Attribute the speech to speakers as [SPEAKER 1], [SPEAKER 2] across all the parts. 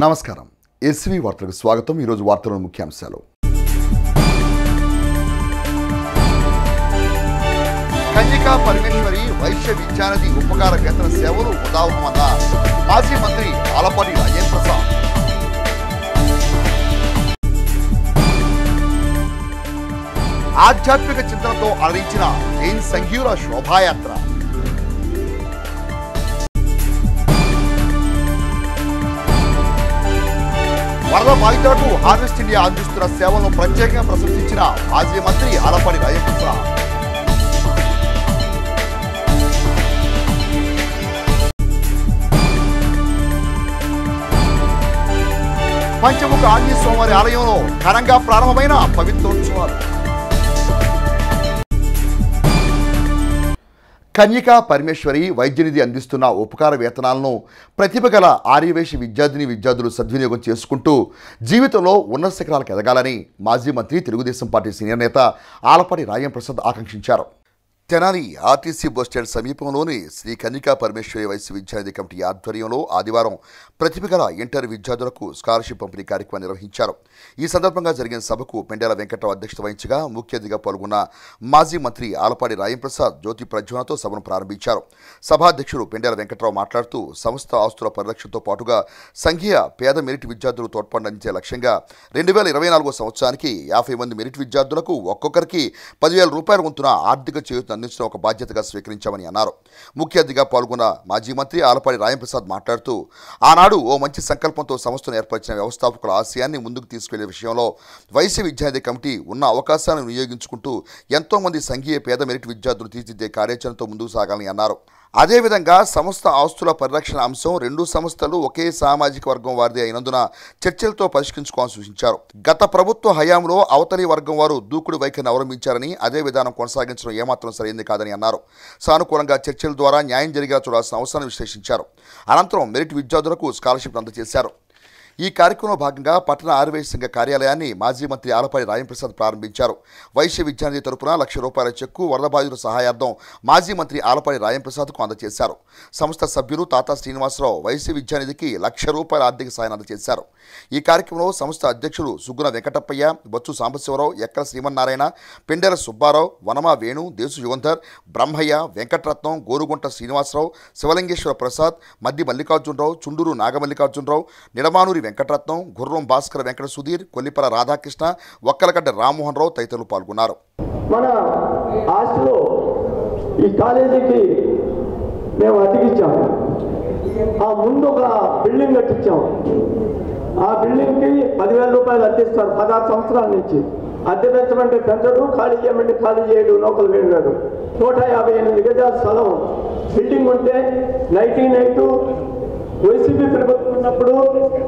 [SPEAKER 1] నమస్కారం. ఎస్వి వార్తలకు స్వాగతం. ఈరోజు వార్తల ముఖ్యాంశాలు. కన్యకా పరమేశ్వరి వైశ్య విద్యానిధి ఉపకార వేతన సేవలు ఉదాహరణ మాజీ మంత్రి ఆలపాటి రాజేంద్ర ప్రసాద్. ఆధ్యాత్మిక చింతనతో అలరించిన జైన్ సంఘీయుల శోభాయాత్ర. వరద బాధితులకు హార్వెస్ట్ ఇండియా అందిస్తున్న సేవలను ప్రత్యేకంగా ప్రశంసించిన మాజీ మంత్రి ఆలపాటి రాజేంద్ర ప్రసాద్. పంచముఖ ఆంజనేయ స్వామి ఆలయంలో ఘనంగా ప్రారంభమైన పవిత్రోత్సవాలు. కన్యకా పరమేశ్వరి వైద్యనిధి అందిస్తున్న ఉపకార వేతనాలను ప్రతిభ గల ఆర్యవైశ్య విద్యార్థులు సద్వినియోగం చేసుకుంటూ జీవితంలో ఉన్నత శిఖరాలకు ఎదగాలని మాజీ మంత్రి తెలుగుదేశం పార్టీ సీనియర్ నేత ఆలపాటి రాజేంద్ర ప్రసాద్ ఆకాంక్షించారు. తెనాలి ఆర్టీసీ బస్టాండ్ సమీపంలోని శ్రీ కన్యకా పరమేశ్వరి వైశ్య విద్యానిధి కమిటీ ఆధ్వర్యంలో ఆదివారం ప్రతిభ గల ఇంటర్ విద్యార్థులకు స్కాలర్షిప్ పంపిణీ కార్యక్రమం నిర్వహించారు. ఈ సందర్భంగా జరిగిన సభకు పెండెల వెంకట్రావు అధ్యక్షత వహించగా ముఖ్య అతిథిగా పాల్గొన్న మాజీ మంత్రి ఆలపాటి రాజేంద్ర ప్రసాద్ జ్యోతి ప్రజ్వలనతో సభను ప్రారంభించారు. సభాధ్యక్షుడు పెండెల వెంకట్రావు మాట్లాడుతూ సంస్థ ఆస్తుల పరిరక్షణతో పాటుగా సంఘీయ పేద మెరిట్ విద్యార్థులు తోడ్పాటు అందించే లక్ష్యంగా 2024 సంవత్సరానికి 50 మంది మెరిట్ విద్యార్థులకు ఒక్కొక్కరికి 10,000 రూపాయల వంతున ఆర్థిక చేయూత అందించడం ఒక బాధ్యతగా స్వీకరించామని అన్నారు. ముఖ్య అతిథిగా పాల్గొన్న మాజీ మంత్రి ఆలపాటి రాజేంద్ర ప్రసాద్ మాట్లాడుతూ ఆనాడు ఓ మంచి సంకల్పంతో సంస్థను ఏర్పరిచిన వ్యవస్థాపకుల ఆశయాన్ని ముందుకు తీసుకెళ్లే విషయంలో వైశ్య విద్యానిధి కమిటీ ఉన్న అవకాశాలను వినియోగించుకుంటూ ఎంతో మంది సంఘీయ పేద మెరిట్ విద్యార్థులు తీర్చిదిద్దే కార్యాచరణతో ముందుకు సాగాలని అన్నారు. అదేవిధంగా సంస్థ ఆస్తుల పరిరక్షణ అంశం రెండు సంస్థలు ఒకే సామాజిక వర్గం వారిది అయినందున చర్చలతో పరిష్కరించుకోవాలని సూచించారు. గత ప్రభుత్వ హయాంలో అవతలి వర్గం వారు దూకుడు వైఖరిని అవలంబించారని అదే విధానం కొనసాగించడం ఏమాత్రం సరైంది కాదని అన్నారు. సానుకూలంగా చర్చల ద్వారా న్యాయం జరిగేలా చూడాల్సిన అవసరాన్ని విశ్లేషించారు. అనంతరం మెరిట్ విద్యార్థులకు స్కాలర్షిప్ అందజేశారు. ఈ కార్యక్రమంలో భాగంగా పట్టణ ఆర్యవైశ్య సంఘ కార్యాలయాన్ని మాజీ మంత్రి ఆలపాటి రాజేంద్ర ప్రసాద్ ప్రారంభించారు. వైశ్య విద్యానిధి తరపున ₹1,00,000 చెక్కు వరద బాధితుల సహాయార్థం మాజీ మంత్రి ఆలపాటి రాజేంద్ర ప్రసాద్కు అందజేశారు. సంస్థ సభ్యులు తాతా శ్రీనివాసరావు వైశ్య విద్యానిధికి ₹1,00,000 ఆర్థిక సాయం అందజేశారు. ఈ కార్యక్రమంలో సంస్థ అధ్యక్షుడు సుగ్గున వెంకటప్పయ్య, బొత్సు సాంబశివరావు, ఎక్కల శ్రీమన్నారాయణ, పెండెల సుబ్బారావు, వనమా వేణు, దేశు యువంధర్, బ్రహ్మయ్య, వెంకటరత్నం, గోరుగుంట శ్రీనివాసరావు, శివలింగేశ్వర ప్రసాద్, మద్ది మల్లికార్జునరావు, చుండూరు నాగమల్లికార్జునరావు, నిడమానూరి వెంకటరత్నం, గుర్రం భాస్కర్, వెంకట సుధీర్, కొల్లిపర రాధాకృష్ణ, వక్కలగడ్డ రామ్మోహన్ రావు తదితరులు పాల్గొన్నారు.
[SPEAKER 2] మన హాస్టల్లో ఈ కాలేజీకి మేము అతికిచ్చాం. ఆ ముందు ఒక బిల్డింగ్ కట్టించాం. ఆ బిల్డింగ్కి ₹10,000 అద్దెస్తారు 16 సంవత్సరాల నుంచి. అద్దె పెంచమంటే పెంచడు, ఖాళీ చేయమంటే ఖాళీ చేయడు. లోకల్ వేయడు. 158 గజాల స్థలం బిల్డింగ్ ఉంటే 1992 వైసీపీ ప్రభుత్వం ఉన్నప్పుడు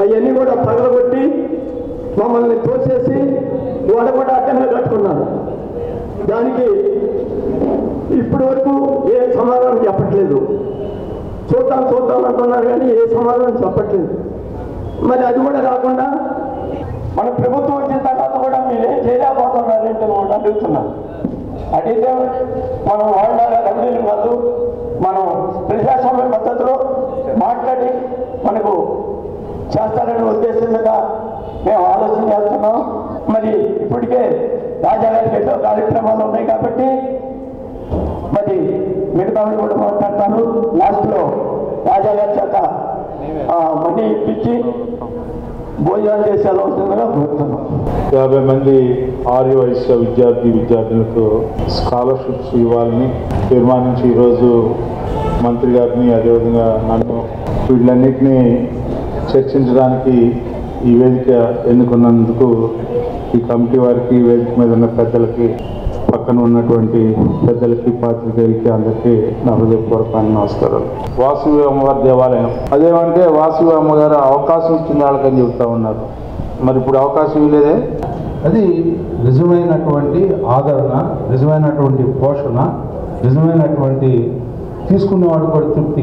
[SPEAKER 2] అవన్నీ కూడా పగలగొట్టి మమ్మల్ని తోసేసి గోడ కూడా అడ్డంగా కట్టుకున్నారు. దానికి ఇప్పటి వరకు ఏ సమాధానం చెప్పట్లేదు. చూద్దాం అంటున్నారు కానీ ఏ సమాధానం చెప్పట్లేదు. మరి అది కూడా కాకుండా మన ప్రభుత్వం వచ్చిన తర్వాత కూడా మీరేం చేయలేకపోతున్నారు ఏంటి కూడా అడుగుతున్నారు. అడిగితే మనం వాళ్ళ రౌడీలు కాదు, మనం ప్రజాస్వామ్య పద్ధతిలో మాట్లాడి మనకు చేస్తారనే ఉద్దేశం మీద మేము ఆలోచన చేస్తున్నాం. మరి ఇప్పటికే రాజాగారికి ఎన్నో కార్యక్రమాలు ఉన్నాయి కాబట్టి మరి మిగతా కూడా మాట్లాడతాను. లాస్ట్లో రాజాగారి చేత మనీ ఇప్పించి భోజనాలు చేసే ఆలోచనగా కోరుతున్నాం.
[SPEAKER 3] 50 మంది ఆర్యవైశ్య విద్యార్థులకు స్కాలర్షిప్స్ ఇవ్వాలని తీర్మానించి ఈరోజు మంత్రి గారిని అదేవిధంగా నన్ను వీళ్ళన్నిటినీ చర్చించడానికి ఈ వేదిక ఎన్నుకున్నందుకు ఈ కమిటీ వారికి, వేదిక మీద ఉన్న పెద్దలకి, పక్కన ఉన్నటువంటి పెద్దలకి, పాత్రికేయులకి అందరికీ నా హృదయపూర్వకమైన నమస్కారాలు. వాసవి అమ్మవారి దేవాలయం అదేమంటే వాసవి అమ్మగారు అవకాశం ఇచ్చిన వాళ్ళకని చెబుతా ఉన్నారు. మరి ఇప్పుడు అవకాశం ఇవ్వలేదే.
[SPEAKER 4] అది నిజమైనటువంటి ఆదరణ, నిజమైనటువంటి పోషణ, నిజమైనటువంటి తీసుకునేవాడు కూడా తృప్తి.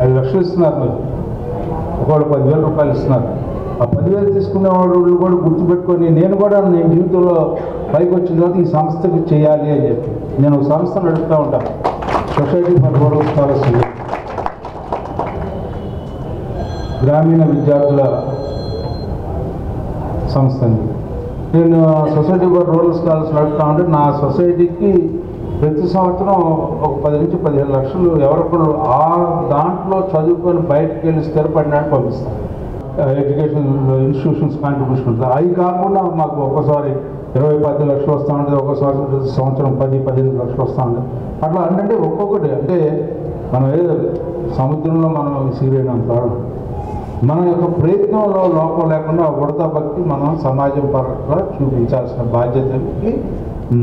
[SPEAKER 4] 5 లక్షలు ఇస్తున్నారు, మీరు ఒకవాడు ₹10,000 ఇస్తున్నారు. ఆ 10,000 తీసుకునే వాళ్ళు కూడా గుర్తుపెట్టుకొని నేను జీవితంలో పైకి వచ్చిన తర్వాత ఈ సంస్థకి చేయాలి అని చెప్పి నేను ఒక సంస్థ నడుపుతూ ఉంటాను, సొసైటీ ఫర్ రూరల్ స్కాలర్స్. గ్రామీణ విద్యార్థుల సంస్థ అండి. నేను సొసైటీ ఫర్ రూరల్ స్కాలర్స్ నడుపుతా ఉంటే నా సొసైటీకి ప్రతి సంవత్సరం ఒక 10 నుంచి 15 లక్షలు ఎవరొకరు ఆ దాంట్లో చదువుకొని బయటకు వెళ్ళి స్థిరపడినట్టు పంపిస్తాను. ఎడ్యుకేషన్ ఇన్స్టిట్యూషన్స్ కాంట్రిబ్యూషన్ ఉంటుంది. అవి కాకుండా మాకు ఒక్కసారి 20-10 లక్షలు వస్తూ ఉంటుంది, ఒక్కోసారి సంవత్సరం 10-15 లక్షలు వస్తూ ఉంటుంది. అట్లా అంటే ఒక్కొక్కటి అంటే మనం ఏదో సముద్రంలో మనం సీరైనంత మన యొక్క ప్రయత్నంలో లోపం లేకుండా ఉడతా భక్తి మనం సమాజం పట్ల చూపించాల్సిన బాధ్యతకి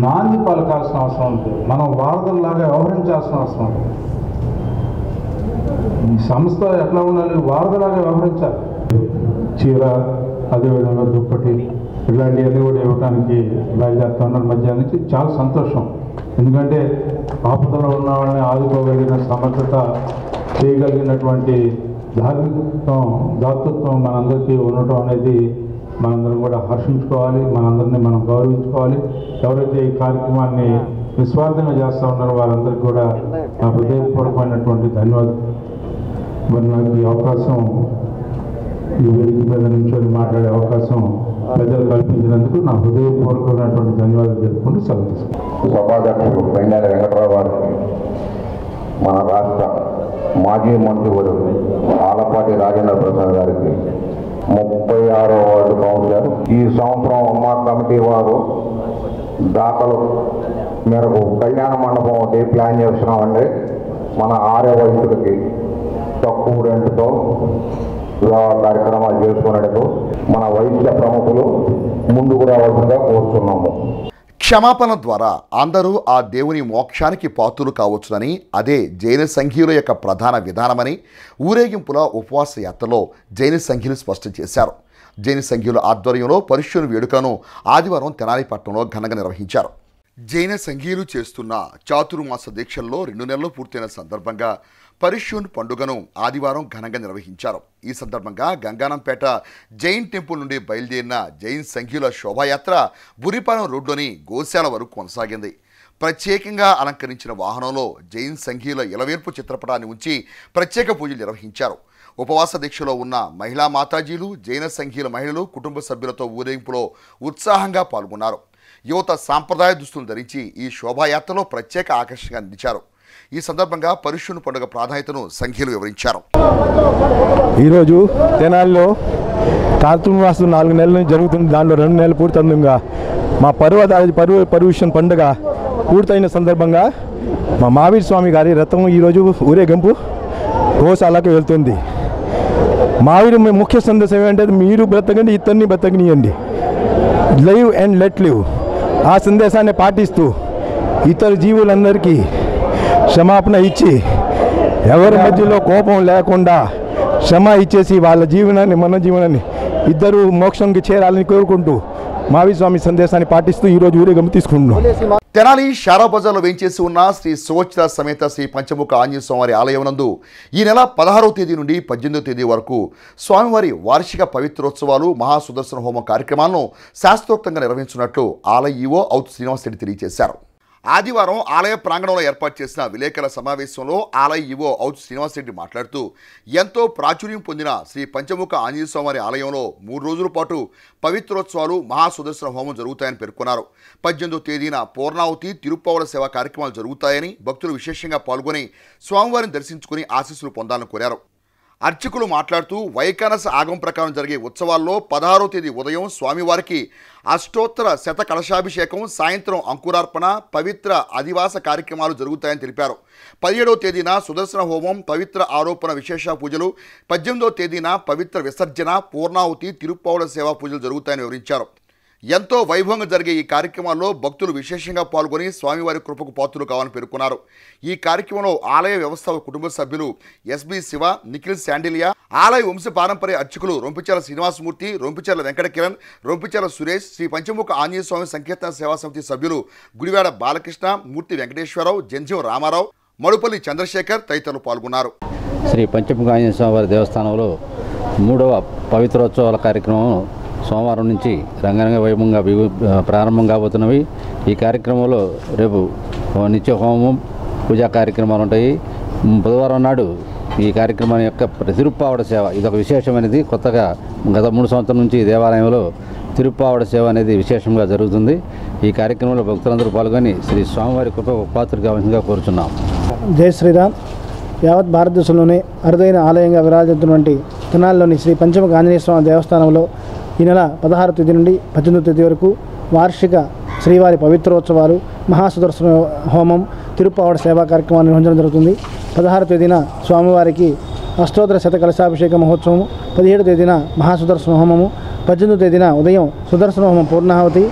[SPEAKER 4] నాంది పలకాల్సిన అవసరం ఉంటుంది. మనం వారధుల్లాగా వ్యవహరించాల్సిన అవసరం ఉంటుంది. ఈ సంస్థ ఎట్లా ఉండాలి? వారధులాగా వ్యవహరించాలి. చీర, అదేవిధంగా దుప్పటి ఇలాంటివన్నీ కూడా ఇవ్వడానికి బయలుదేరుతూ ఉన్నారు మధ్యాహ్నం నుంచి. చాలా సంతోషం. ఎందుకంటే ఆపదలో ఉన్న వాళ్ళని ఆదుకోగలిగిన సమర్థత, చేయగలిగినటువంటి దాతృత్వం మనందరికీ ఉండటం అనేది మనందరం కూడా హర్షించుకోవాలి. మనందరినీ మనం గౌరవించుకోవాలి. ఎవరైతే ఈ కార్యక్రమాన్ని నిస్వార్థంగా చేస్తూ ఉన్నారో వారందరికీ కూడా నా హృదయపూర్వకమైనటువంటి ధన్యవాదాలు. మరి నాకు ఈ అవకాశం, ఈ వేదిక మీద నుంచి మాట్లాడే అవకాశం ప్రజలు కల్పించినందుకు నా హృదయపూర్వకమైనటువంటి ధన్యవాదాలు తెలుపుకుంటూ సెలవు.
[SPEAKER 5] సభాధ్యక్షుడు పెండాల వెంకటరావు గారికి, మన రాష్ట్ర మాజీ మంత్రివర్యులు ఆలపాటి రాజేంద్ర ప్రసాద్ గారికి, 36వ వార్డు కౌన్సిలర్, ఈ సంవత్సరం అమ్మా కమిటీ వారు దాఖలు మేరకు కళ్యాణ మండపం ఒకటి ప్లాన్ చేస్తున్నామండి. మన ఆర్య వయసులకి తక్కువ రెంట్తో వివాహ కార్యక్రమాలు చేసుకునేందుకు మన వైద్య ప్రముఖులు ముందుకు రావాల్సిందిగా కోరుతున్నాము.
[SPEAKER 1] క్షమాపణ ద్వారా అందరూ ఆ దేవుని మోక్షానికి పాత్రులు కావచ్చునని, అదే జైన సంఘీయుల యొక్క ప్రధాన విధానమని ఊరేగింపుల ఉపవాస యాత్రలో జైన సంఘీయులు స్పష్టం చేశారు. జైన సంఘీయుల ఆధ్వర్యంలో పరుష్యుని వేడుకలను ఆదివారం తెనాలి పట్టణంలో ఘనంగా నిర్వహించారు. జైన సంఘీయులు చేస్తున్న చాతుర్మాస దీక్షల్లో 2 నెలలు పూర్తయిన సందర్భంగా పరుష్యూన్ పండుగను ఆదివారం ఘనంగా నిర్వహించారు. ఈ సందర్భంగా గంగానంపేట జైన్ టెంపుల్ నుండి బయలుదేరిన జైన్ సంఘీయుల శోభాయాత్ర బురిపాలెం రోడ్లోని గోశాల వరకు కొనసాగింది. ప్రత్యేకంగా అలంకరించిన వాహనంలో జైన్ సంఘీయుల ఇలవేర్పు చిత్రపటాన్ని ఉంచి ప్రత్యేక పూజలు నిర్వహించారు. ఉపవాస దీక్షలో ఉన్న మహిళా మాతాజీలు, జైన సంఘీయుల మహిళలు కుటుంబ సభ్యులతో ఊరేగింపులో ఉత్సాహంగా పాల్గొన్నారు. యువత సాంప్రదాయ దుస్తులు ధరించి ఈ శోభాయాత్రలో ప్రత్యేక ఆకర్షణగా నిలిచారు. ఈ సందర్భంగా పరుష్యుని పండుగ ప్రాధాన్యతను సంఘీయులు వివరించారు.
[SPEAKER 6] ఈరోజు తెనాలిలో చాతుర్మాసం 4 నెలల నుంచి జరుగుతుంది. దాంట్లో 2 నెలలు పూర్తయిందిగా మా పరుష్యుని పండుగ పూర్తయిన సందర్భంగా మా మావీర్ స్వామి గారి రథం ఈరోజు ఊరేగింపు గోశాలకు వెళ్తుంది. మావీరు ముఖ్య సందేశం ఏంటంటే మీరు బ్రతకండి, ఇతన్ని బ్రతకనియండి, లివ్ అండ్ లెట్ లివ్. ఆ సందేశాన్ని పాటిస్తూ ఇతర జీవులందరికీ క్షమాపణ ఇచ్చి ఎవరి మధ్యలో కోపం లేకుండా క్షమ ఇచ్చేసి వాళ్ళ జీవనాన్ని మన జీవనాన్ని ఇద్దరు మోక్షంకి చేరాలని కోరుకుంటూ మావీ స్వామి సందేశాన్ని పాటిస్తూ ఈరోజు ఊరేగింపు తీసుకుంటున్నాం.
[SPEAKER 1] తెనాలి షారా బజార్లో వేంచేసి ఉన్న శ్రీ సువచ్ర సమేత శ్రీ పంచముఖ ఆంజనేయ స్వామివారి ఆలయం నందు ఈ నెల 16వ తేదీ నుండి 18వ తేదీ వరకు స్వామివారి వార్షిక పవిత్రోత్సవాలు మహాసుదర్శన హోమం కార్యక్రమాలను శాస్త్రోక్తంగా నిర్వహించినట్లు ఆలయ ఈవో ఔత్ శ్రీనివాస్ రెడ్డి తెలియజేశారు. ఆదివారం ఆలయ ప్రాంగణంలో ఏర్పాటు చేసిన విలేకరుల సమావేశంలో ఆలయ ఈవో ఔత్ శ్రీనివాస్ రెడ్డి మాట్లాడుతూ ఎంతో ప్రాచుర్యం పొందిన శ్రీ పంచముఖ ఆంజనేయ స్వామివారి ఆలయంలో 3 రోజుల పాటు పవిత్రోత్సవాలు మహాసుదర్శన హోమం జరుగుతాయని పేర్కొన్నారు. 18వ తేదీన పూర్ణావతి తిరుప్పావళ సేవా కార్యక్రమాలు జరుగుతాయని, భక్తులు విశేషంగా పాల్గొని స్వామివారిని దర్శించుకుని ఆశీస్సులు పొందాలని కోరారు. అర్చకులు మాట్లాడుతూ వైకానస ఆగమం ప్రకారం జరిగే ఉత్సవాల్లో 16వ తేదీ ఉదయం స్వామివారికి అష్టోత్తర శత కలశాభిషేకం, సాయంత్రం అంకురార్పణ, పవిత్ర అధివాస కార్యక్రమాలు జరుగుతాయని తెలిపారు. 17వ తేదీన సుదర్శన హోమం, పవిత్ర ఆరోపణ విశేష పూజలు, 18వ తేదీన పవిత్ర విసర్జన, పూర్ణావతి తిరుప్పావళ సేవా పూజలు జరుగుతాయని వివరించారు. ఎంతో వైభవంగా జరిగే ఈ కార్యక్రమాల్లో భక్తులు విశేషంగా పాల్గొని స్వామివారి కృపకు పాత్రులు కావాలని పేర్కొన్నారు. ఈ కార్యక్రమంలో ఆలయ వ్యవస్థాపక కుటుంబ సభ్యులు ఎస్బి శివ, నిఖిల్ శాండిలియా, ఆలయ వంశ పారంపర్య అర్చకులు రొంపిచెర్ల శ్రీనివాసమూర్తి, రొంపిచెర్ల వెంకట కిరణ్, రొంపిచెర్ల సురేష్, శ్రీ పంచముఖ ఆంజనేయ స్వామి సంకీర్తన సేవా సమితి సభ్యులు గుడివాడ బాలకృష్ణ, మూర్తి వెంకటేశ్వరరావు, జంధ్యం రామారావు, మడుపల్లి చంద్రశేఖర్ తదితరులు పాల్గొన్నారు.
[SPEAKER 7] శ్రీ పంచముఖ ఆంజనేయ స్వామివారి దేవస్థానంలో 3వ పవిత్రోత్సవాల కార్యక్రమం సోమవారం నుంచి రంగరంగ వైభవంగా ప్రారంభం కాబోతున్నవి. ఈ కార్యక్రమంలో రేపు నిత్య హోమం, పూజా కార్యక్రమాలు ఉంటాయి. బుధవారం నాడు ఈ కార్యక్రమం యొక్క తిరుప్పావడ సేవ ఇదొక విశేషమైనది. కొత్తగా గత 3 సంవత్సరాల నుంచి ఈ దేవాలయంలో తిరుప్పావడ సేవ అనేది విశేషంగా జరుగుతుంది. ఈ కార్యక్రమంలో భక్తులందరూ పాల్గొని శ్రీ స్వామివారి కృప పాత్రలు కావాల్సిందిగా కోరుచున్నాం.
[SPEAKER 8] జై శ్రీరామ్. యావత్ భారతదేశంలోనే అరుదైన ఆలయంగా విరాజిల్లుతున్నటువంటి తెనాలిలోని శ్రీ పంచముఖ ఆంజనేయ స్వామి దేవస్థానంలో ఈ నెల 16వ తేదీ నుండి 18వ తేదీ వరకు వార్షిక శ్రీవారి పవిత్రోత్సవాలు, మహాసుదర్శన హోమం, తిరుప్పావడ సేవా కార్యక్రమాన్ని నిర్వహించడం జరుగుతుంది. 16వ తేదీన స్వామివారికి అష్టోత్తర శత కలశాభిషేక మహోత్సవం, 17వ తేదీన మహాసుదర్శన హోమము, 18వ తేదీన ఉదయం సుదర్శన హోమం పూర్ణాహుతి,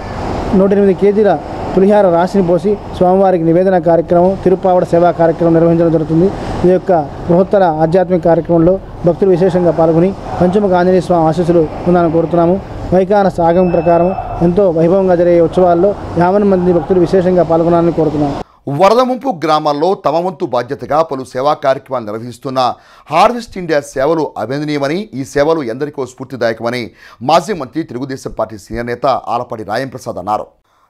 [SPEAKER 8] 108 కేజీల పులిహార రాశిని పోసి స్వామివారికి నివేదన కార్యక్రమం, తిరుప్పావడ సేవా కార్యక్రమం నిర్వహించడం జరుగుతుంది. ఈ యొక్క బృహత్తర ఆధ్యాత్మిక కార్యక్రమంలో భక్తులు విశేషంగా పాల్గొని పంచముఖ ఆంజనేయ స్వామి ఆశీస్సులు పొందాలని కోరుతున్నాము. వైఖానస ఆగమం ప్రకారం ఎంతో వైభవంగా జరిగే ఉత్సవాల్లో 50 మంది భక్తులు విశేషంగా పాల్గొనాలని కోరుతున్నాము.
[SPEAKER 1] వరద ముంపు గ్రామాల్లో తమ వంతు బాధ్యతగా పలు సేవా కార్యక్రమాలు నిర్వహిస్తున్న హార్వెస్ట్ ఇండియా సేవలు అభినందనీయమని, ఈ సేవలు ఎందరికో స్ఫూర్తిదాయకమని మాజీ మంత్రి తెలుగుదేశం పార్టీ సీనియర్ నేత ఆలపాటి రాయంప్రసాద్ అన్నారు.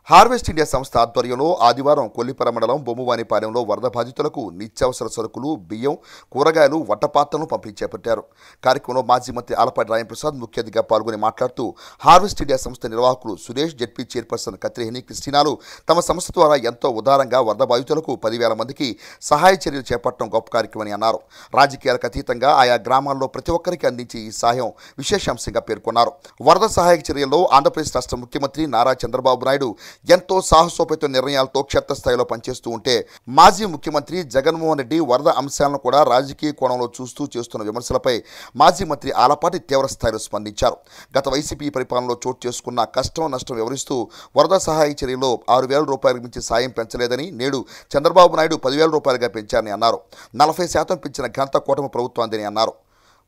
[SPEAKER 1] హార్వెస్ట్ ఇండియా సంస్థ ఆధ్వర్యంలో ఆదివారం కొల్లిపర మండలం బొమ్మవానిపాలెంలో వరద బాధితులకు నిత్యావసర సరుకులు, బియ్యం, కూరగాయలు, వంటపాత్రలను పంపిణీ చేపట్టారు. కార్యక్రమంలో మాజీ మంత్రి ఆలపాటి రాయంప్రసాద్ ముఖ్య అతిథిగా పాల్గొని మాట్లాడుతూ హార్వెస్ట్ ఇండియా సంస్థ నిర్వాహకులు సురేష్, జెడ్పీ చైర్పర్సన్ కత్తిరేని క్రిస్టినాలు తమ సంస్థ ద్వారా ఎంతో ఉదారంగా వరద బాధితులకు 10,000 మందికి సహాయ చర్యలు చేపట్టడం గొప్ప కార్యక్రమని అన్నారు. రాజకీయాలకు అతీతంగా ఆయా గ్రామాల్లో ప్రతి ఒక్కరికి అందించే ఈ సహాయం విశేషాంశంగా పేర్కొన్నారు. వరద సహాయక చర్యల్లో ఆంధ్రప్రదేశ్ రాష్ట్ర ముఖ్యమంత్రి నారా చంద్రబాబు నాయుడు ఎంతో సాహసోపేత నిర్ణయాలతో క్షేత్రస్థాయిలో పనిచేస్తూ ఉంటే, మాజీ ముఖ్యమంత్రి జగన్మోహన్ రెడ్డి వరద అంశాలను కూడా రాజకీయ కోణంలో చూస్తూ చేస్తున్న విమర్శలపై మాజీ మంత్రి ఆలపాటి తీవ్ర స్థాయిలో స్పందించారు. గత వైసీపీ పరిపాలనలో చోటు చేసుకున్న కష్టం నష్టం వివరిస్తూ వరద సహాయ చర్యలో 6,000 రూపాయలకు మించి సాయం పెంచలేదని, నేడు చంద్రబాబు నాయుడు 10,000 రూపాయలుగా పెంచారని అన్నారు. 40% పెంచిన ఘనత కూటమి ప్రభుత్వాన్ని అన్నారు.